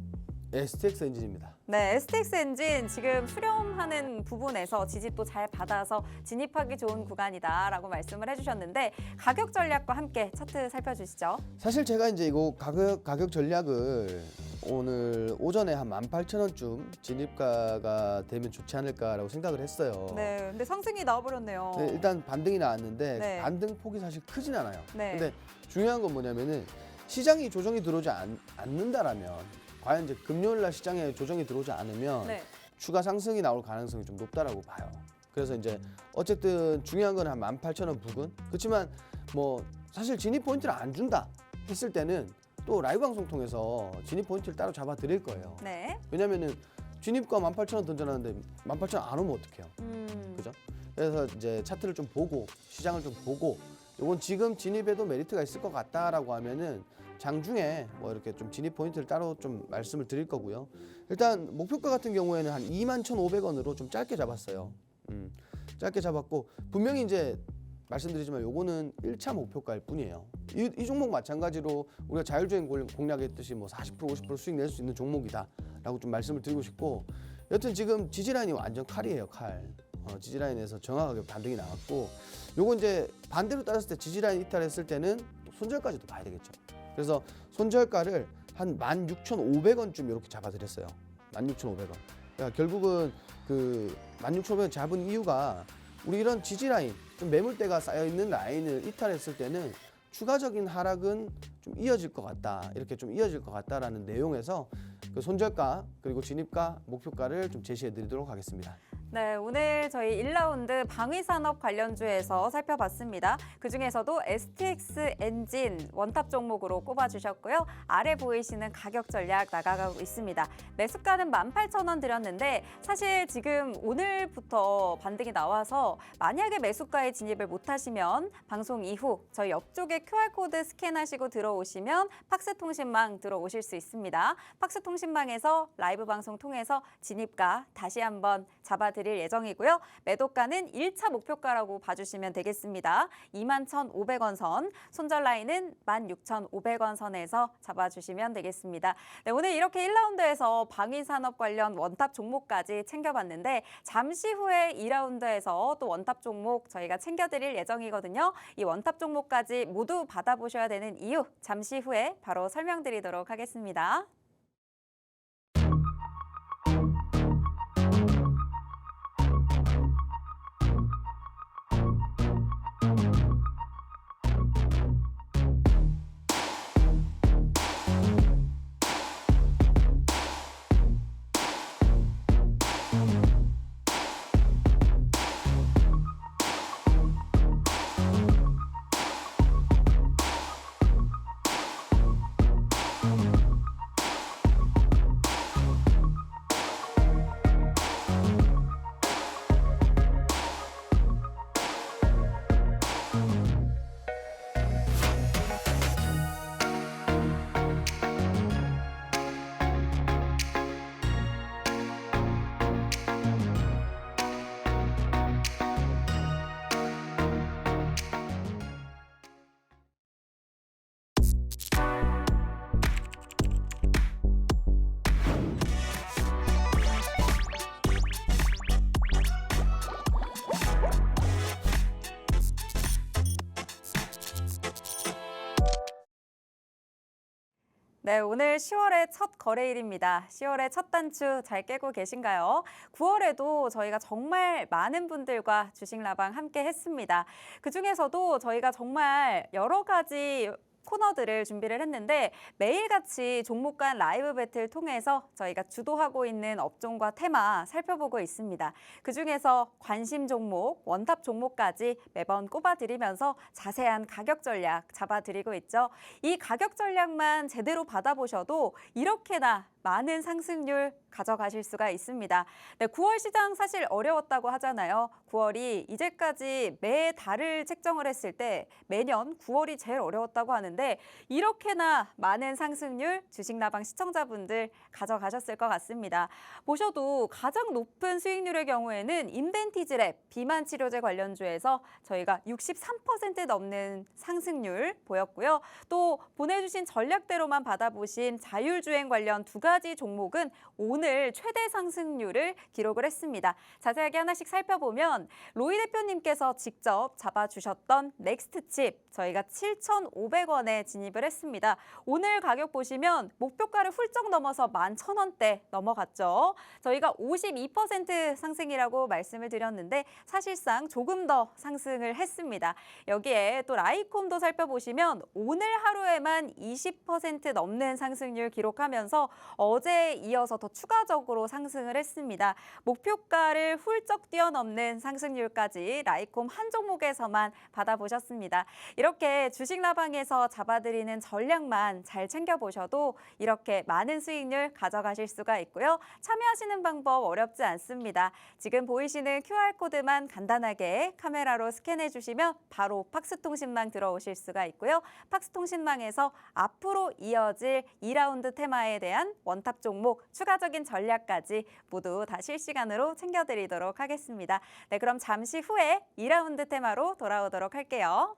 STX 엔진입니다. 네, STX 엔진 지금 수렴하는 부분에서 지지도 잘 받아서 진입하기 좋은 구간이다라고 말씀을 해주셨는데 가격 전략과 함께 차트 살펴주시죠. 사실 제가 이제 이거 가격 전략을 오늘 오전에 한 18,000원쯤 진입가가 되면 좋지 않을까라고 생각을 했어요. 네, 근데 상승이 나와버렸네요. 네, 일단 반등이 나왔는데 네. 반등 폭이 사실 크진 않아요. 네. 근데 중요한 건 뭐냐면은 시장이 조정이 들어오지 않는다라면 과연 이제 금요일 날 시장에 조정이 들어오지 않으면 네. 추가 상승이 나올 가능성이 좀 높다라고 봐요. 그래서 이제 어쨌든 중요한 건 한 18,000원 부근. 그렇지만 뭐 사실 진입 포인트를 안 준다 했을 때는 또 라이브 방송 통해서 진입 포인트를 따로 잡아 드릴 거예요. 네. 왜냐면은 진입가 18,000원 던져놨는데 18,000원 안 오면 어떡해요. 그죠? 그래서 이제 차트를 좀 보고 시장을 좀 보고 이건 지금 진입에도 메리트가 있을 것 같다라고 하면은 장중에 뭐 이렇게 좀 진입 포인트를 따로 좀 말씀을 드릴 거고요. 일단 목표가 같은 경우에는 한 21,500원으로 좀 짧게 잡았어요. 짧게 잡았고 분명히 이제 말씀드리지만 요거는 1차 목표가일 뿐이에요. 이 종목 마찬가지로 우리가 자율주행 공략했듯이 뭐 40% 50% 수익 낼 수 있는 종목이다라고 좀 말씀을 드리고 싶고 여튼 지금 지지라인이 완전 칼이에요, 칼. 지지라인에서 정확하게 반등이 나왔고 요거 이제 반대로 따랐을 때 지지라인 이탈했을 때는 손절까지도 봐야 되겠죠. 그래서 손절가를 한 16,500원쯤 이렇게 잡아드렸어요. 16,500원. 그러니까 결국은 그 16,500원 잡은 이유가 우리 이런 지지라인, 좀 매물대가 쌓여있는 라인을 이탈했을 때는 추가적인 하락은 좀 이어질 것 같다. 이렇게 좀 이어질 것 같다라는 내용에서 그 손절가 그리고 진입가, 목표가를 좀 제시해 드리도록 하겠습니다. 네, 오늘 저희 1라운드 방위산업 관련주에서 살펴봤습니다. 그중에서도 STX 엔진 원탑 종목으로 꼽아주셨고요. 아래 보이시는 가격 전략 나가고 있습니다. 매수가는 18,000원 드렸는데 사실 지금 오늘부터 반등이 나와서 만약에 매수가에 진입을 못하시면 방송 이후 저희 옆쪽에 QR코드 스캔하시고 들어오시면 팍스통신망 들어오실 수 있습니다. 팍스통신망에서 라이브 방송 통해서 진입가 다시 한번 잡아드릴 예정이고요. 매도가는 1차 목표가라고 봐주시면 되겠습니다. 21,500원 선, 손절 라인은 16,500원 선에서 잡아주시면 되겠습니다. 네, 오늘 이렇게 1라운드에서 방위산업 관련 원탑 종목까지 챙겨봤는데 잠시 후에 2라운드에서 또 원탑 종목 저희가 챙겨드릴 예정이거든요. 이 원탑 종목까지 모두 받아보셔야 되는 이유 잠시 후에 바로 설명드리도록 하겠습니다. 네, 오늘 10월의 첫 거래일입니다. 10월의 첫 단추 잘 깨고 계신가요? 9월에도 저희가 정말 많은 분들과 주식라방 함께 했습니다. 그중에서도 저희가 정말 여러 가지 코너들을 준비를 했는데 매일같이 종목 간 라이브 배틀 통해서 저희가 주도하고 있는 업종과 테마 살펴보고 있습니다. 그중에서 관심 종목, 원탑 종목까지 매번 꼽아드리면서 자세한 가격 전략 잡아드리고 있죠. 이 가격 전략만 제대로 받아보셔도 이렇게나 많은 상승률 가져가실 수가 있습니다. 네, 9월 시장 사실 어려웠다고 하잖아요. 9월이 이제까지 매 달을 책정을 했을 때 매년 9월이 제일 어려웠다고 하는데 이렇게나 많은 상승률 주식라방 시청자분들 가져가셨을 것 같습니다. 보셔도 가장 높은 수익률의 경우에는 인벤티지랩 비만 치료제 관련주에서 저희가 63% 넘는 상승률 보였고요. 또 보내주신 전략대로만 받아보신 자율주행 관련 두 가지 가지 종목은 오늘 최대 상승률을 기록을 했습니다. 자세하게 하나씩 살펴보면 로이 대표님께서 직접 잡아주셨던 넥스트칩 저희가 7,500원에 진입을 했습니다. 오늘 가격 보시면 목표가를 훌쩍 넘어서 11,000원대 넘어갔죠. 저희가 52% 상승이라고 말씀을 드렸는데 사실상 조금 더 상승을 했습니다. 여기에 또 라이콤도 살펴보시면 오늘 하루에만 20% 넘는 상승률 기록하면서 어제에 이어서 더 추가적으로 상승을 했습니다. 목표가를 훌쩍 뛰어넘는 상승률까지 라이콤 한 종목에서만 받아보셨습니다. 이렇게 주식라방에서 잡아드리는 전략만 잘 챙겨보셔도 이렇게 많은 수익률 가져가실 수가 있고요. 참여하시는 방법 어렵지 않습니다. 지금 보이시는 QR코드만 간단하게 카메라로 스캔해 주시면 바로 팍스통신망 들어오실 수가 있고요. 팍스통신망에서 앞으로 이어질 2라운드 테마에 대한 원탑 종목, 추가적인 전략까지 모두 다 실시간으로 챙겨드리도록 하겠습니다. 네, 그럼 잠시 후에 2라운드 테마로 돌아오도록 할게요.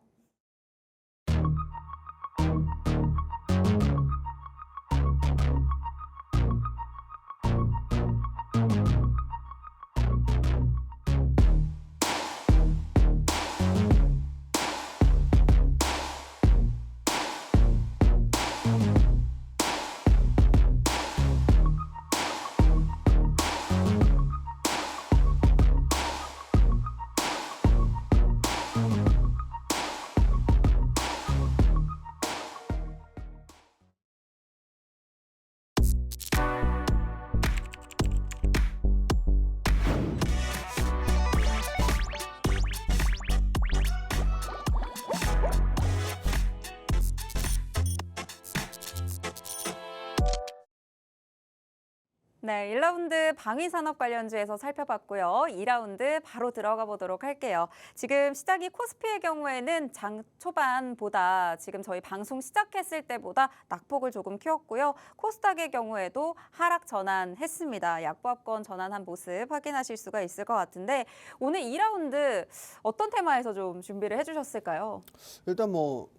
네, 1라운드 방위산업 관련주에서 살펴봤고요. 2라운드 바로 들어가 보도록 할게요. 지금 시작이 코스피의 경우에는 장 초반보다 지금 저희 방송 시작했을 때보다 낙폭을 조금 키웠고요. 코스닥의 경우에도 하락 전환했습니다. 약보합권 전환한 모습 확인하실 수가 있을 것 같은데 오늘 2라운드 어떤 테마에서 좀 준비를 해주셨을까요? 일단 뭐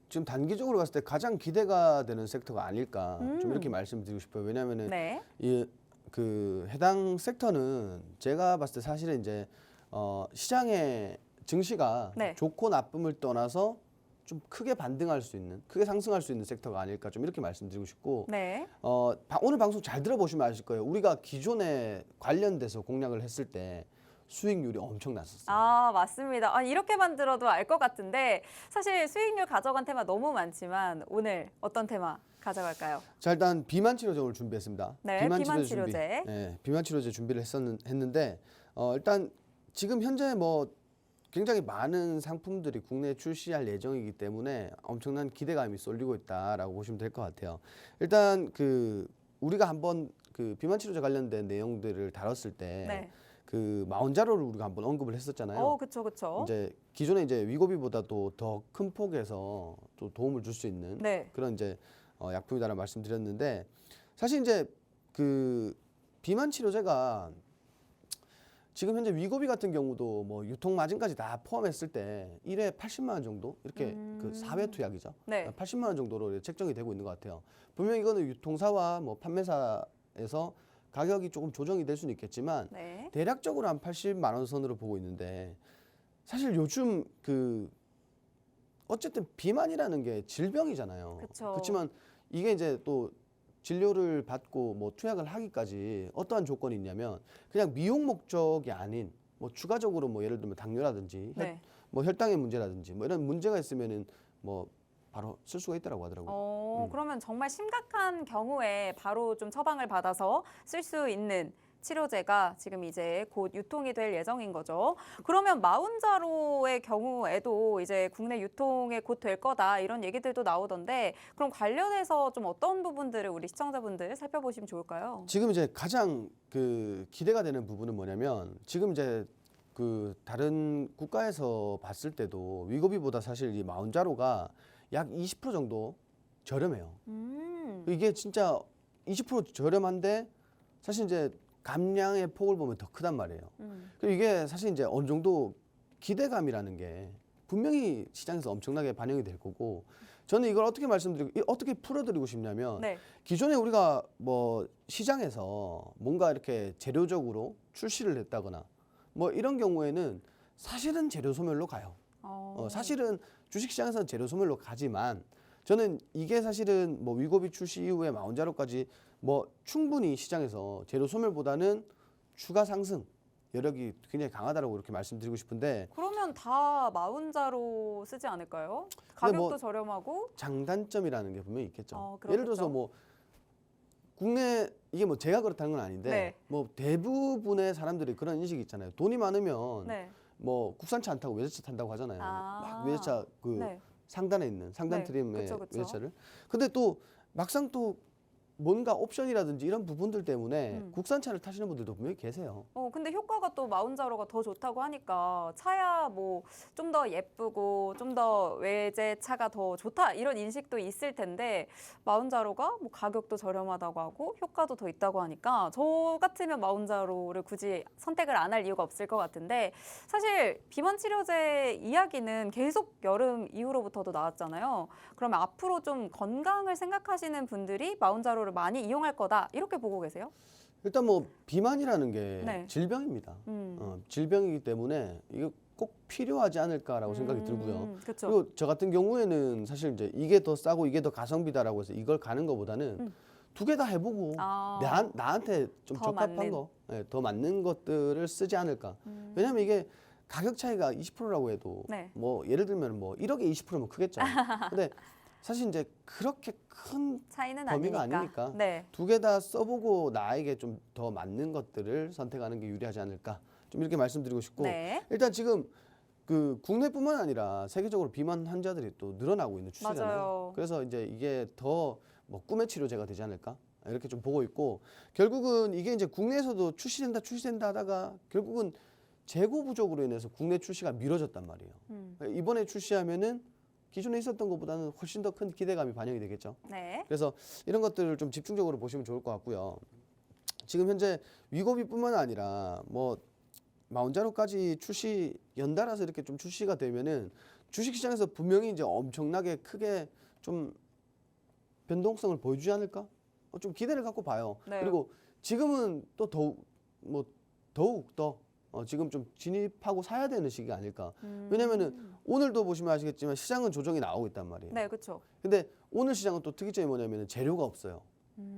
지금 단기적으로 봤을 때 가장 기대가 되는 섹터가 아닐까 좀 이렇게 말씀드리고 싶어요. 왜냐하면은 네. 그 해당 섹터는 제가 봤을 때 사실은 이제 시장의 증시가 네. 좋고 나쁨을 떠나서 좀 크게 반등할 수 있는, 크게 상승할 수 있는 섹터가 아닐까 좀 이렇게 말씀드리고 싶고 네. 오늘 방송 잘 들어보시면 아실 거예요. 우리가 기존에 관련돼서 공략을 했을 때 수익률이 엄청났었어요. 아, 맞습니다. 아, 이렇게만 들어도 알 것 같은데 사실 수익률 가져간 테마 너무 많지만 오늘 어떤 테마 가져갈까요? 자, 일단 비만 치료제 준비했습니다. 네, 비만 치료제. 네, 비만 치료제 준비를 했는데 일단 지금 현재 뭐 굉장히 많은 상품들이 국내에 출시할 예정이기 때문에 엄청난 기대감이 쏠리고 있다라고 보시면 될 것 같아요. 일단 그 우리가 한번 그 비만 치료제 관련된 내용들을 다뤘을 때 네. 그 마운자로를 우리가 한번 언급을 했었잖아요. 그렇죠, 그렇죠. 이제 기존에 이제 위고비보다도 더 큰 폭에서 또 도움을 줄 수 있는 네. 그런 이제 약품이다라는 말씀드렸는데 사실 이제 그 비만 치료제가 지금 현재 위고비 같은 경우도 뭐 유통 마진까지 다 포함했을 때 1회 80만 원 정도 이렇게 그 4회 투약이죠. 네. 80만 원 정도로 책정이 되고 있는 것 같아요. 분명히 이거는 유통사와 뭐 판매사에서 가격이 조금 조정이 될 수는 있겠지만 네. 대략적으로 한 80만 원 선으로 보고 있는데 사실 요즘 그 어쨌든 비만이라는 게 질병이잖아요. 그쵸. 그렇지만 이게 이제 또 진료를 받고 뭐 투약을 하기까지 어떠한 조건이 있냐면 그냥 미용 목적이 아닌 뭐 추가적으로 뭐 예를 들면 당뇨라든지 네. 뭐 혈당의 문제라든지 뭐 이런 문제가 있으면은 뭐 바로 쓸 수가 있다라고 하더라고요. 그러면 정말 심각한 경우에 바로 좀 처방을 받아서 쓸 수 있는 치료제가 지금 이제 곧 유통이 될 예정인 거죠. 그러면 마운자로의 경우에도 이제 국내 유통에 곧 될 거다 이런 얘기들도 나오던데 그럼 관련해서 좀 어떤 부분들을 우리 시청자분들 살펴보시면 좋을까요? 지금 이제 가장 그 기대가 되는 부분은 뭐냐면 지금 이제 그 다른 국가에서 봤을 때도 위고비보다 사실 이 마운자로가 약 20% 정도 저렴해요. 이게 진짜 20% 저렴한데 사실 이제 감량의 폭을 보면 더 크단 말이에요. 그리고 이게 사실 이제 어느 정도 기대감이라는 게 분명히 시장에서 엄청나게 반영이 될 거고 저는 이걸 어떻게 풀어드리고 싶냐면 네. 기존에 우리가 뭐 시장에서 뭔가 이렇게 재료적으로 출시를 했다거나 뭐 이런 경우에는 사실은 재료 소멸로 가요. 사실은 주식시장에서는 재료 소멸로 가지만 저는 이게 사실은 뭐 위고비 출시 이후에 마운자로까지 뭐 충분히 시장에서 재료 소멸보다는 추가 상승 여력이 굉장히 강하다라고 이렇게 말씀드리고 싶은데 그러면 다 마운자로 쓰지 않을까요? 근데 가격도 뭐 저렴하고. 장단점이라는 게 분명히 있겠죠. 그렇겠죠. 예를 들어서 뭐 국내 이게 뭐 제가 그렇다는 건 아닌데 네. 뭐 대부분의 사람들이 그런 인식이 있잖아요. 돈이 많으면 네. 뭐 국산차 안 타고 외제차 탄다고 하잖아요. 아. 막 외제차 그 네. 상단에 있는 상단 네, 트림의 그쵸, 그쵸. 외제차를. 근데 또 막상 또 뭔가 옵션이라든지 이런 부분들 때문에 국산차를 타시는 분들도 분명히 계세요. 근데 효과가 또 마운자로가 더 좋다고 하니까 차야 뭐 좀 더 예쁘고 좀 더 외제차가 더 좋다 이런 인식도 있을 텐데 마운자로가 뭐 가격도 저렴하다고 하고 효과도 더 있다고 하니까 저 같으면 마운자로를 굳이 선택을 안 할 이유가 없을 것 같은데 사실 비만 치료제 이야기는 계속 여름 이후로부터도 나왔잖아요. 그러면 앞으로 좀 건강을 생각하시는 분들이 마운자로를 많이 이용할 거다 이렇게 보고 계세요? 일단 뭐 비만이라는 게 네. 질병입니다. 질병이기 때문에 이거 꼭 필요하지 않을까라고 생각이 들고요. 그렇죠. 그리고 저 같은 경우에는 사실 이제 이게 더 싸고 이게 더 가성비다라고 해서 이걸 가는 것보다는 두 개 다 해보고 나한테 좀 더 적합한 맞는. 거, 더 맞는 것들을 쓰지 않을까. 왜냐하면 이게 가격 차이가 20%라고 해도 네. 뭐 예를 들면 뭐 1억에 20%면 크겠죠. 근데 사실 이제 그렇게 큰 차이는 범위가 아니니까. 아니니까 네. 두 개 다 써보고 나에게 좀 더 맞는 것들을 선택하는 게 유리하지 않을까 좀 이렇게 말씀드리고 싶고 네. 일단 지금 그 국내뿐만 아니라 세계적으로 비만 환자들이 또 늘어나고 있는 추세잖아요. 맞아요. 그래서 이제 이게 더 뭐 꿈의 치료제가 되지 않을까 이렇게 좀 보고 있고 결국은 이게 이제 국내에서도 출시된다 하다가 결국은 재고 부족으로 인해서 국내 출시가 미뤄졌단 말이에요. 이번에 출시하면은 기존에 있었던 것보다는 훨씬 더 큰 기대감이 반영이 되겠죠. 네. 그래서 이런 것들을 좀 집중적으로 보시면 좋을 것 같고요. 지금 현재 위고비뿐만 아니라 뭐 마운자로까지 출시 연달아서 이렇게 좀 출시가 되면은 주식시장에서 분명히 이제 엄청나게 크게 좀 변동성을 보여주지 않을까? 좀 기대를 갖고 봐요. 네. 그리고 지금은 또 더욱 더 지금 좀 진입하고 사야 되는 시기가 아닐까. 왜냐면은 오늘도 보시면 아시겠지만 시장은 조정이 나오고 있단 말이에요. 네, 그렇죠. 근데 오늘 시장은 또 특이점이 뭐냐면은 재료가 없어요.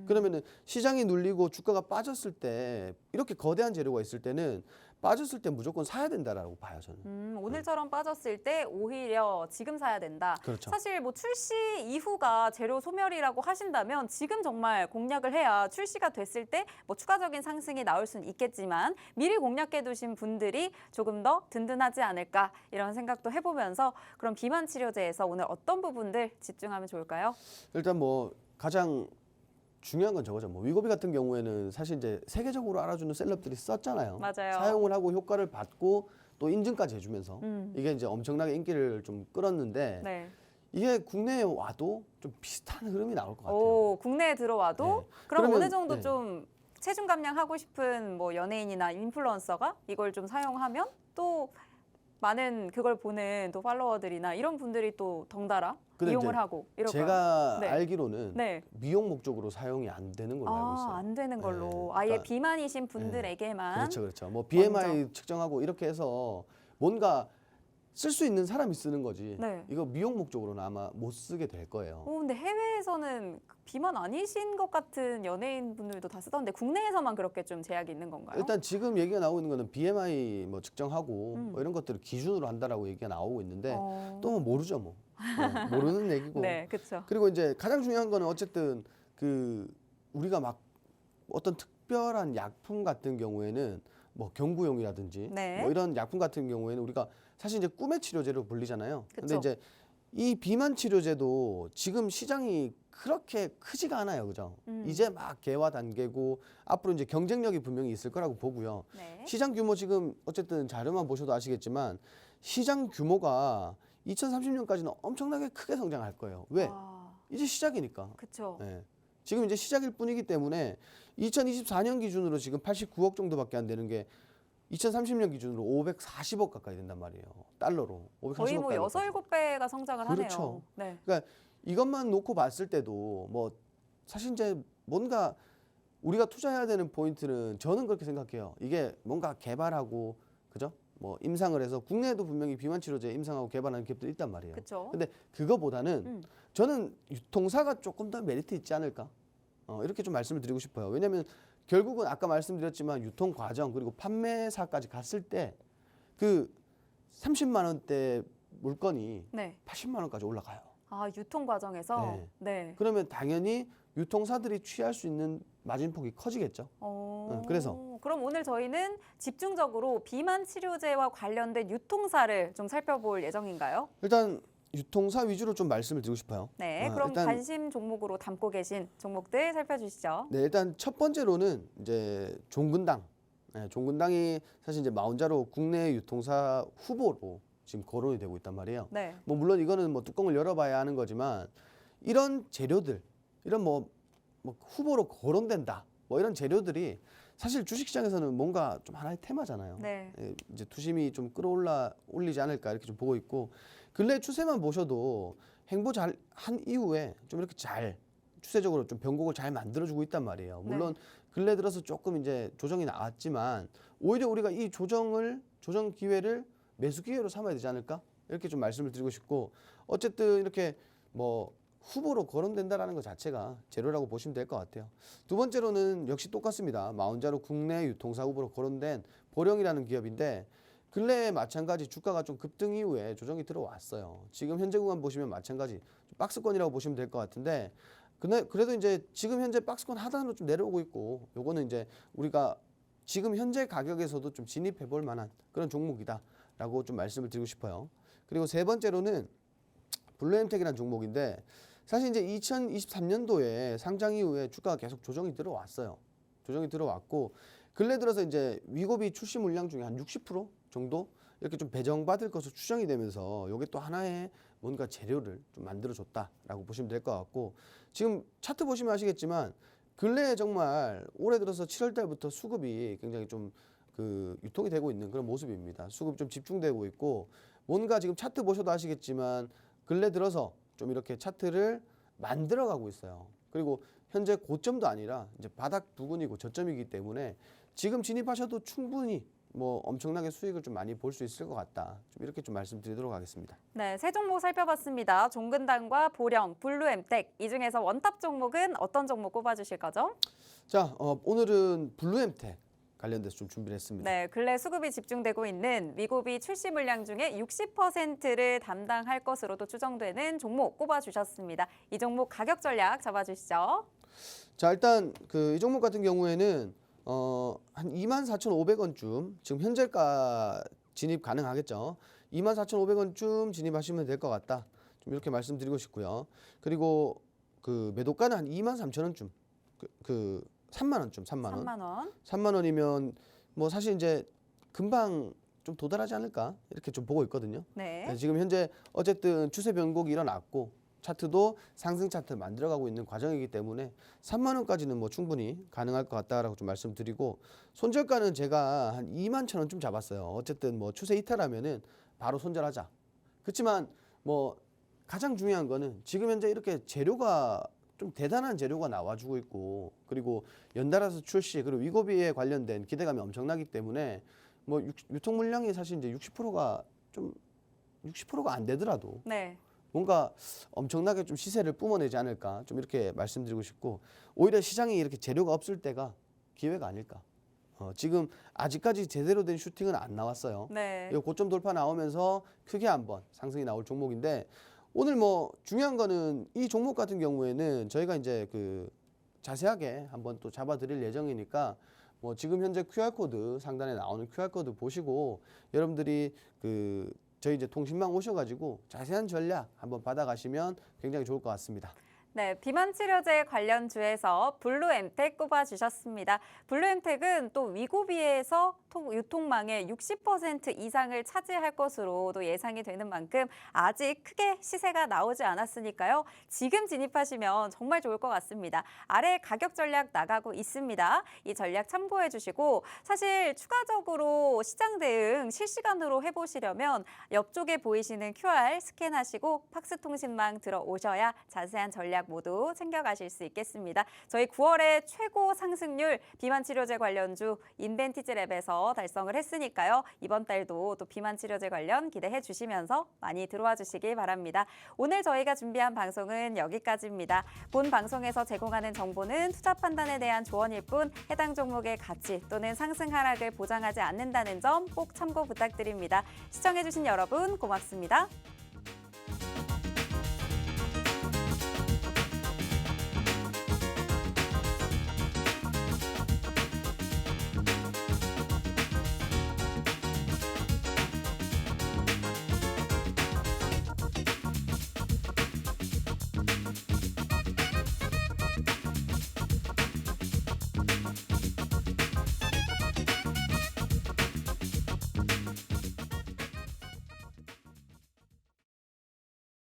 그러면은 시장이 눌리고 주가가 빠졌을 때 이렇게 거대한 재료가 있을 때는 빠졌을 때 무조건 사야 된다라고 봐요 저는. 오늘처럼 빠졌을 때 오히려 지금 사야 된다. 그렇죠. 사실 뭐 출시 이후가 재료 소멸이라고 하신다면 지금 정말 공략을 해야 출시가 됐을 때 뭐 추가적인 상승이 나올 수는 있겠지만 미리 공략해 두신 분들이 조금 더 든든하지 않을까 이런 생각도 해보면서 그럼 비만 치료제에서 오늘 어떤 부분들 집중하면 좋을까요? 일단 뭐 가장 중요한 건 저거죠. 뭐 위고비 같은 경우에는 사실 이제 세계적으로 알아주는 셀럽들이 썼잖아요. 맞아요. 사용을 하고 효과를 받고 또 인증까지 해주면서 이게 이제 엄청나게 인기를 좀 끌었는데 네. 이게 국내에 와도 좀 비슷한 흐름이 나올 것 같아요. 오, 국내에 들어와도 네. 그럼 그러면, 어느 정도 네. 좀 체중 감량하고 싶은 뭐 연예인이나 인플루언서가 이걸 좀 사용하면 또 많은 그걸 보는 또 팔로워들이나 이런 분들이 또 덩달아 근데 이용을 이제 하고 이럴까요? 제가 네. 알기로는 네. 미용 목적으로 사용이 안 되는 걸로 알고 있어요. 안 되는 걸로. 네, 아예 그러니까- 비만이신 분들에게만. 그렇죠. 뭐 BMI 측정하고 이렇게 해서 뭔가 쓸 수 있는 사람이 쓰는 거지. 네. 이거 미용 목적으로는 아마 못 쓰게 될 거예요. 근데 해외에서는 비만 아니신 것 같은 연예인 분들도 다 쓰던데 국내에서만 그렇게 좀 제약이 있는 건가요? 일단 지금 얘기가 나오고 있는 거는 BMI 뭐 측정하고 뭐 이런 것들을 기준으로 한다라고 얘기가 나오고 있는데 또 뭐 모르죠 뭐. 모르는 얘기고. 네, 그렇죠. 그리고 이제 가장 중요한 거는 어쨌든 그 우리가 막 어떤 특별한 약품 같은 경우에는 뭐 경구용이라든지 네. 뭐 이런 약품 같은 경우에는 우리가 사실 이제 꿈의 치료제로 불리잖아요. 근데 그쵸. 이제 이 비만 치료제도 지금 시장이 그렇게 크지가 않아요. 그죠? 이제 막 개화 단계고 앞으로 이제 경쟁력이 분명히 있을 거라고 보고요. 네. 시장 규모 지금 어쨌든 자료만 보셔도 아시겠지만 시장 규모가 2030년까지는 엄청나게 크게 성장할 거예요. 왜? 이제 시작이니까. 그렇죠. 네. 지금 이제 시작일 뿐이기 때문에 2024년 기준으로 지금 89억 정도밖에 안 되는 게 2030년 기준으로 540억 가까이 된단 말이에요. 달러로. 540억 거의 뭐 달러. 6, 7배가 성장을 그렇죠. 하네요. 네. 그러니까 이것만 놓고 봤을 때도 뭐 사실 이제 뭔가 우리가 투자해야 되는 포인트는 저는 그렇게 생각해요. 이게 뭔가 개발하고 그죠? 뭐 임상을 해서 국내에도 분명히 비만 치료제 임상하고 개발하는 기업들이 있단 말이에요. 그렇죠. 근데 그거보다는 저는 유통사가 조금 더 메리트 있지 않을까? 이렇게 좀 말씀을 드리고 싶어요. 왜냐하면 결국은 아까 말씀드렸지만 유통 과정 그리고 판매사까지 갔을 때 그 30만 원대 물건이 네. 80만 원까지 올라가요. 아, 유통 과정에서 네. 네. 그러면 당연히 유통사들이 취할 수 있는 마진폭이 커지겠죠. 그래서 그럼 오늘 저희는 집중적으로 비만 치료제와 관련된 유통사를 좀 살펴볼 예정인가요? 일단 유통사 위주로 좀 말씀을 드리고 싶어요. 네, 그럼 일단, 관심 종목으로 담고 계신 종목들 살펴주시죠. 네, 일단 첫 번째로는 이제 종근당. 네, 종근당이 사실 이제 마운자로 국내 유통사 후보로 지금 거론이 되고 있단 말이에요. 네, 뭐 물론 이거는 뭐 뚜껑을 열어봐야 하는 거지만 이런 재료들, 이런 뭐 후보로 거론된다. 뭐 이런 재료들이 사실 주식시장에서는 뭔가 좀 하나의 테마잖아요. 네. 이제 투심이 좀 올리지 않을까 이렇게 좀 보고 있고 근래 추세만 보셔도 행보 잘 한 이후에 좀 이렇게 잘 추세적으로 좀 변곡을 잘 만들어주고 있단 말이에요. 물론 근래 들어서 조금 이제 조정이 나왔지만 오히려 우리가 이 조정 기회를 매수 기회로 삼아야 되지 않을까 이렇게 좀 말씀을 드리고 싶고 어쨌든 이렇게 뭐 후보로 거론된다라는 것 자체가 재료라고 보시면 될 것 같아요. 두 번째로는 역시 똑같습니다. 마운자로 국내 유통사 후보로 거론된 보령이라는 기업인데 근래에 마찬가지 주가가 좀 급등 이후에 조정이 들어왔어요. 지금 현재 구간 보시면 마찬가지 박스권이라고 보시면 될 것 같은데 근데 그래도 이제 지금 현재 박스권 하단으로 좀 내려오고 있고 요거는 이제 우리가 지금 현재 가격에서도 좀 진입해 볼 만한 그런 종목이다라고 좀 말씀을 드리고 싶어요. 그리고 세 번째로는 블루엠텍이라는 종목인데 사실 이제 2023년도에 상장 이후에 주가가 계속 조정이 들어왔어요. 조정이 들어왔고 근래 들어서 이제 위고비 출시 물량 중에 한 60% 정도 이렇게 좀 배정받을 것으로 추정이 되면서 이게 또 하나의 뭔가 재료를 좀 만들어줬다라고 보시면 될 것 같고 지금 차트 보시면 아시겠지만 근래에 정말 올해 들어서 7월 달부터 수급이 굉장히 좀 그 유통이 되고 있는 그런 모습입니다. 수급이 좀 집중되고 있고 뭔가 지금 차트 보셔도 아시겠지만 근래 들어서 좀 이렇게 차트를 만들어가고 있어요. 그리고 현재 고점도 아니라 이제 바닥 부근이고 저점이기 때문에 지금 진입하셔도 충분히 뭐 엄청나게 수익을 좀 많이 볼 수 있을 것 같다. 좀 이렇게 좀 말씀드리도록 하겠습니다. 네, 세 종목 살펴봤습니다. 종근당과 보령, 블루엠텍 이 중에서 원탑 종목은 어떤 종목 꼽아주실 거죠? 자, 오늘은 블루엠텍 관련돼서 좀 준비를 했습니다. 네, 근래 수급이 집중되고 있는 위고비 출시 물량 중에 60%를 담당할 것으로도 추정되는 종목 꼽아주셨습니다. 이 종목 가격 전략 잡아주시죠. 자, 일단 그 이 종목 같은 경우에는 한 24,500원쯤 지금 현재가 진입 가능하겠죠. 24,500원쯤 진입하시면 될 것 같다. 좀 이렇게 말씀드리고 싶고요. 그리고 그 매도가는 한 23,000원쯤 그 3만 원쯤 3만 원. 3만 원. 3만 원이면 뭐 사실 이제 금방 좀 도달하지 않을까 이렇게 좀 보고 있거든요. 네. 지금 현재 어쨌든 추세 변곡이 일어났고 차트도 상승 차트 만들어가고 있는 과정이기 때문에 3만 원까지는 뭐 충분히 가능할 것 같다라고 좀 말씀드리고 손절가는 제가 한 2만 천 원쯤 잡았어요. 어쨌든 뭐 추세 이탈하면은 바로 손절하자. 그렇지만 뭐 가장 중요한 거는 지금 현재 이렇게 재료가 좀 대단한 재료가 나와주고 있고 그리고 연달아서 출시 그리고 위고비에 관련된 기대감이 엄청나기 때문에 뭐 유통 물량이 사실 이제 60%가 좀 60%가 안 되더라도 네. 뭔가 엄청나게 좀 시세를 뿜어내지 않을까 좀 이렇게 말씀드리고 싶고 오히려 시장에 이렇게 재료가 없을 때가 기회가 아닐까. 지금 아직까지 제대로 된 슈팅은 안 나왔어요. 네. 이 고점 돌파 나오면서 크게 한번 상승이 나올 종목인데 오늘 뭐 중요한 거는 이 종목 같은 경우에는 저희가 이제 그 자세하게 한번 또 잡아드릴 예정이니까 뭐 지금 현재 QR코드 상단에 나오는 QR코드 보시고 여러분들이 그 저희 이제 통신망 오셔가지고 자세한 전략 한번 받아가시면 굉장히 좋을 것 같습니다. 네, 비만 치료제 관련주에서 블루엠텍 꼽아주셨습니다. 블루엠텍은 또 위고비에서 유통망의 60% 이상을 차지할 것으로도 예상이 되는 만큼 아직 크게 시세가 나오지 않았으니까요. 지금 진입하시면 정말 좋을 것 같습니다. 아래 가격 전략 나가고 있습니다. 이 전략 참고해 주시고 사실 추가적으로 시장 대응 실시간으로 해보시려면 옆쪽에 보이시는 QR 스캔하시고 팍스통신망 들어오셔야 자세한 전략 모두 챙겨가실 수 있겠습니다. 저희 9월에 최고 상승률 비만 치료제 관련주 인벤티지랩에서 달성을 했으니까요. 이번 달도 또 비만 치료제 관련 기대해 주시면서 많이 들어와 주시기 바랍니다. 오늘 저희가 준비한 방송은 여기까지입니다. 본 방송에서 제공하는 정보는 투자 판단에 대한 조언일 뿐 해당 종목의 가치 또는 상승 하락을 보장하지 않는다는 점 꼭 참고 부탁드립니다. 시청해 주신 여러분 고맙습니다.